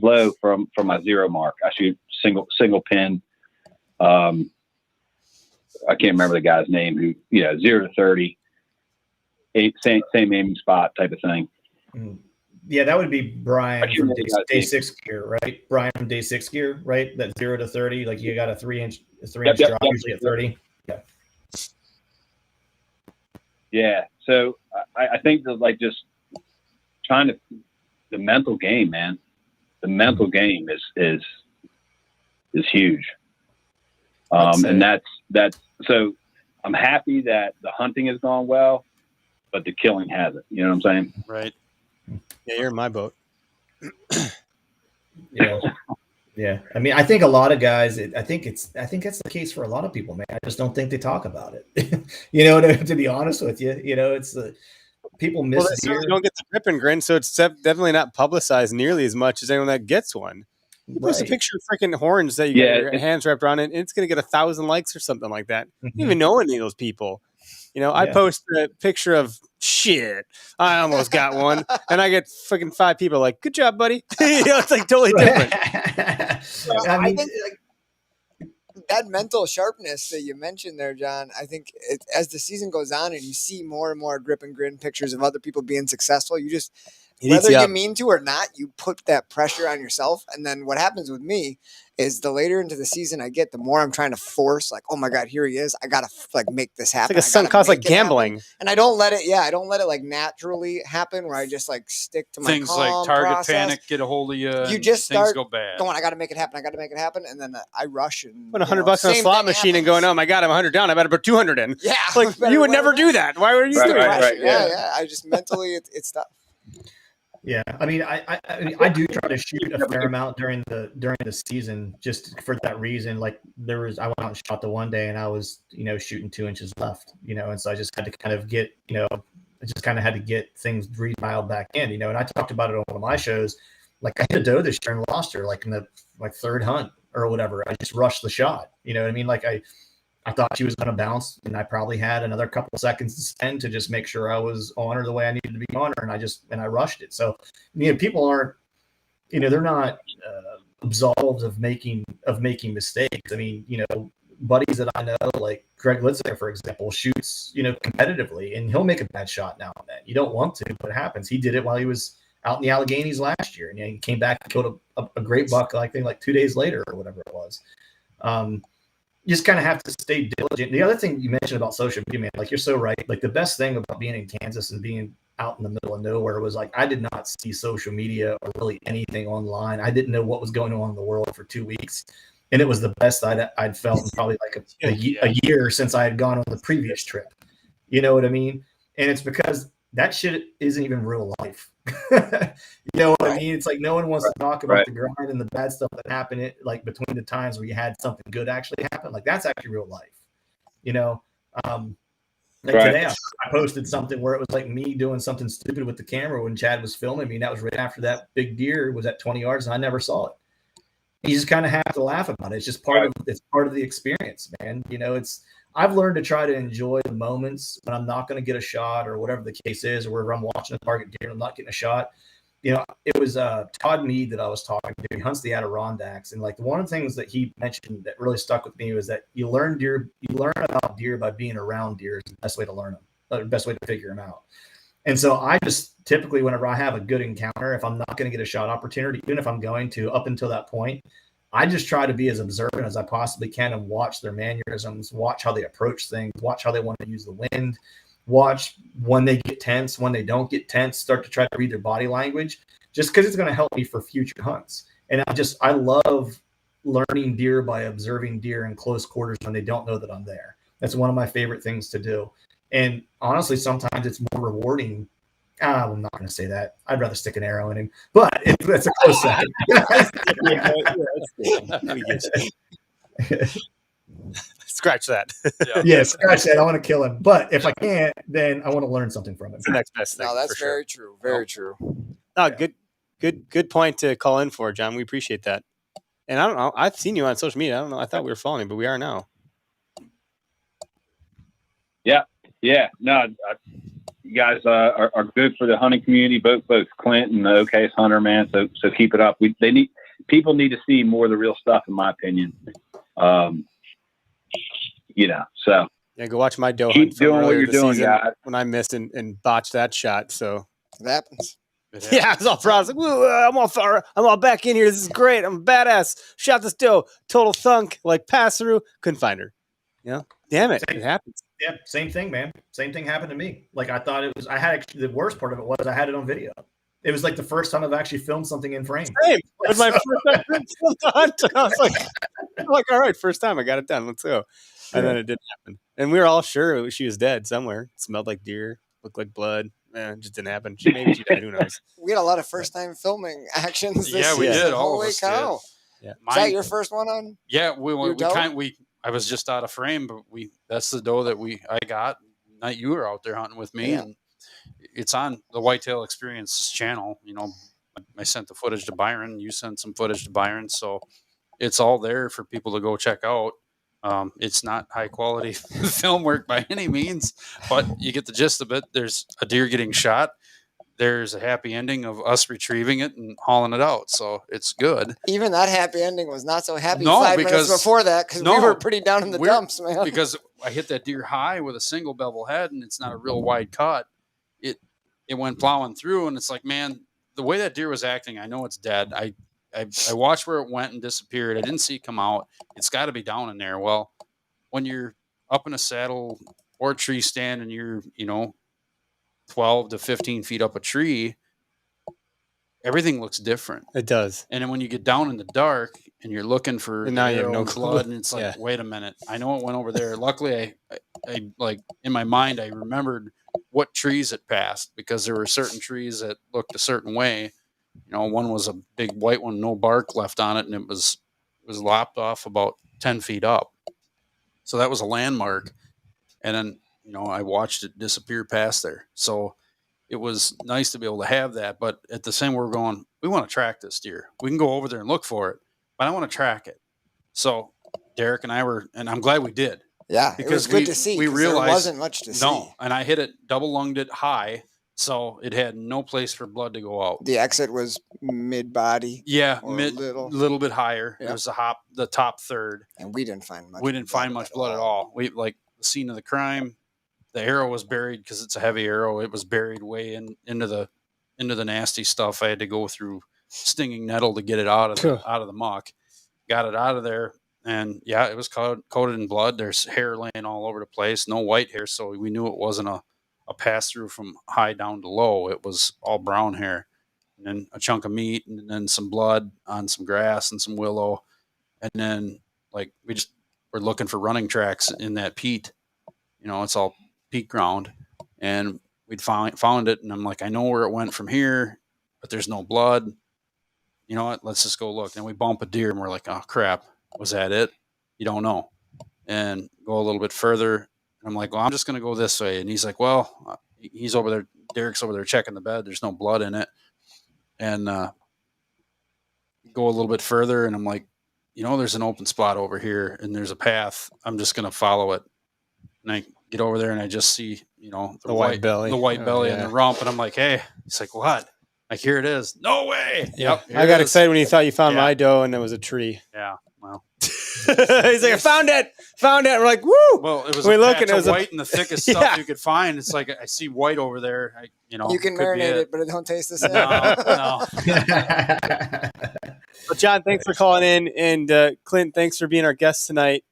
low from my 0 mark. I shoot single pin. I can't remember the guy's name who, 0 to 30, same aiming spot type of thing. Yeah, that would be Brian from day 6 gear, right? Brian from day 6 gear, right? That 0 to 30, like you got a 3-inch drop, usually at 30. Yeah. So I think that like just trying to the mental game, man. The mental game is huge. And that's so I'm happy that the hunting has gone well, but the killing hasn't. You know what I'm saying? Right. Yeah, you're in my boat. Yeah. Yeah. I mean, I think a lot of guys, I think that's the case for a lot of people, man. I just don't think they talk about it. To be honest with you, it's people miss deer. You don't get the grip and grin, so it's definitely not publicized nearly as much as anyone that gets one. You post a picture of freaking horns that you get your hands wrapped around it, and it's going to get 1,000 likes or something like that. You don't even know any of those people. I post a picture of shit. I almost got one, and I get freaking 5 people like, "Good job, buddy." It's like totally different. I think that mental sharpness that you mentioned there, John. I think as the season goes on and you see more and more grip and grin pictures of other people being successful, you just whether you mean to or not, you put that pressure on yourself. And then what happens with me is the later into the season I get, the more I'm trying to force, like, oh my God, here he is. I got to like make this happen. It's like a sunk cost, like gambling. And I don't let it like naturally happen where I just like stick to my things calm like target process. panic get a hold of you. You just start go bad. going, I got to make it happen. And then I rush and put $100 on a slot machine and going, oh my God, I'm 100 down. I better put 200 in. Yeah. Like you would never do that. Why were you doing that? Right. Yeah. I just mentally, it's tough. Yeah, I mean, I do try to shoot a fair amount during the season just for that reason. Like I went out and shot the one day and I was shooting 2 inches left, and so I just had to kind of get things redialed back in, and I talked about it on one of my shows. Like I hit a doe this year and lost her like in the third hunt or whatever. I just rushed the shot, you know what I mean? Like I thought she was going to bounce, and I probably had another couple of seconds to spend to just make sure I was on her the way I needed to be on her, and I rushed it. So, people aren't, they're not absolved of making mistakes. I mean, buddies that I know, like Greg Litzer, for example, shoots, competitively, and he'll make a bad shot now and then. You don't want to, but it happens. He did it while he was out in the Alleghenies last year, and he came back and killed a great buck, I think, like 2 days later or whatever it was. You just kind of have to stay diligent. The other thing you mentioned about social media, man, like you're so right. Like the best thing about being in Kansas and being out in the middle of nowhere was like I did not see social media or really anything online. I didn't know what was going on in the world for 2 weeks, and it was the best I'd felt in probably like a year since I had gone on the previous trip. You know what I mean? And it's because that shit isn't even real life. You know what I mean? It's like no one wants to talk about the grind and the bad stuff that happened like between the times where you had something good actually happen. Like that's actually real life. You know, like today I posted something where it was like me doing something stupid with the camera when Chad was filming me. And that was right after that big deer was at 20 yards and I never saw it. You just kind of have to laugh about it. It's just part of the experience, man. You know, I've learned to try to enjoy the moments when I'm not going to get a shot or whatever the case is, or where I'm watching a target deer and I'm not getting a shot. You know, it was Todd Mead that I was talking to. He hunts the Adirondacks, and like one of the things that he mentioned that really stuck with me was that you learn about deer by being around deer is the best way to learn them, the best way to figure them out. And so I just typically, whenever I have a good encounter, if I'm not going to get a shot opportunity, even if I'm going to up until that point, I just try to be as observant as I possibly can and watch their mannerisms, watch how they approach things, watch how they want to use the wind, watch when they get tense, when they don't get tense, start to try to read their body language, just because it's going to help me for future hunts. And I love learning deer by observing deer in close quarters when they don't know that I'm there. That's one of my favorite things to do. And honestly, sometimes it's more rewarding. I'm not going to say that. I'd rather stick an arrow in him, but it's a close second. Scratch that. Yeah, scratch that. I want to kill him. But if I can't, then I want to learn something from him. It's the next best thing. No, that's very true. Very true. No, good point to call in for, John. We appreciate that. And I don't know. I've seen you on social media. I don't know. I thought we were following you, but we are now. Yeah. No, you guys are good for the hunting community, both Clint and the OK's hunter, man. So keep it up. People need to see more of the real stuff, in my opinion. You know, so yeah, go watch my doe keep hunt doing what you're doing, guys. when I missed and botched that shot. So it happens. Yeah, I was all proud. I was like, "Woo, I'm all far. I'm all back in here. This is great. I'm a badass. Shot this doe. Total thunk. Like pass through. Couldn't find her. You know, damn it. It happens. Yeah, same thing, man. Same thing happened to me. Like I thought it was. I had the worst part of it was I had it on video. It was like the first time I've actually filmed something in frame. Same. It was my first time filmed the hunt. I was like, all right, first time I got it done. Let's go. And then it didn't happen. And we were all sure she was dead somewhere. It smelled like deer. Looked like blood. It just didn't happen. Maybe she died. Who knows? We had a lot of first time filming actions. This we season. did. All Holy of us cow! did. Yeah. Is that your first one on? Yeah, I was just out of frame, but that's the doe that I got. Night you were out there hunting with me, and it's on the Whitetail Experience channel. You know, I sent the footage to Byron. You sent some footage to Byron, so it's all there for people to go check out. It's not high quality film work by any means, but you get the gist of it. There's a deer getting shot. There's a happy ending of us retrieving it and hauling it out. So it's good. Even that happy ending was not so happy 5 minutes before that because we were pretty down in the dumps, man. Because I hit that deer high with a single bevel head and it's not a real wide cut. It went plowing through and it's like, man, the way that deer was acting, I know it's dead. I watched where it went and disappeared. I didn't see it come out. It's got to be down in there. Well, when you're up in a saddle or a tree stand and you're, 12 to 15 feet up a tree, everything looks different. It does. And then when you get down in the dark and you're looking for and now you have no blood, and it's like, wait a minute, I know it went over there. Luckily, I like in my mind, I remembered what trees it passed because there were certain trees that looked a certain way. One was a big white one, no bark left on it, and it was lopped off about 10 feet up. So that was a landmark. And then, I watched it disappear past there. So it was nice to be able to have that. But at the same, we're going, we want to track this deer. We can go over there and look for it, but I want to track it. So Derek and I and I'm glad we did. Yeah, because it was good to see. We realized there wasn't much to see. No, and I hit it, double lunged it high. So it had no place for blood to go out. The exit was mid-body. Yeah, little bit higher. Yeah. It was the top third. And we didn't find much. We didn't find much blood at all. We the scene of the crime. The arrow was buried because it's a heavy arrow. It was buried way into the nasty stuff. I had to go through stinging nettle to get it out of the muck. Got it out of there, and yeah, it was coated in blood. There's hair laying all over the place. No white hair, so we knew it wasn't a pass through from high down to low. It was all brown hair, and then a chunk of meat, and then some blood on some grass and some willow, and then we're looking for running tracks in that peat. It's all peak ground, and we'd found it, and I'm like, I know where it went from here, but there's no blood. You know what? Let's just go look. And we bump a deer, and we're like, oh crap, was that it? You don't know. And go a little bit further, and I'm like, well, I'm just gonna go this way. And he's like, well, he's over there. Derek's over there checking the bed. There's no blood in it. And go a little bit further, and I'm like, you know, there's an open spot over here, and there's a path. I'm just gonna follow it. And I get over there, and I just see, you know, the white belly, and the rump, and I'm like, hey. He's like, what? Like, here it is. No way. Yep. I got excited when you thought you found my doe, and it was a tree. Yeah. Well, he's like, I found it. We're like, woo. Well, it was we a look, patch and it was of white and the thickest stuff you could find. It's like, I see white over there. You can marinate it, but it don't taste the same. No. Well, John, thanks for calling in, and Clint, thanks for being our guest tonight.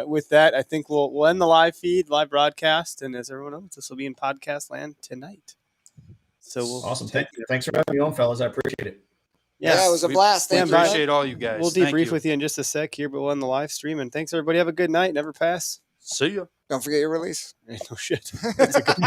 With that, I think we'll end the live feed, live broadcast, and as everyone knows, this will be in podcast land tonight. So awesome. Thanks for having me on, fellas. I appreciate it. Yeah, it was a blast. We appreciate all you guys. We'll debrief with you in just a sec here, but we'll end the live stream. And thanks, everybody. Have a good night. Never pass. See ya. Don't forget your release. No shit. That's a good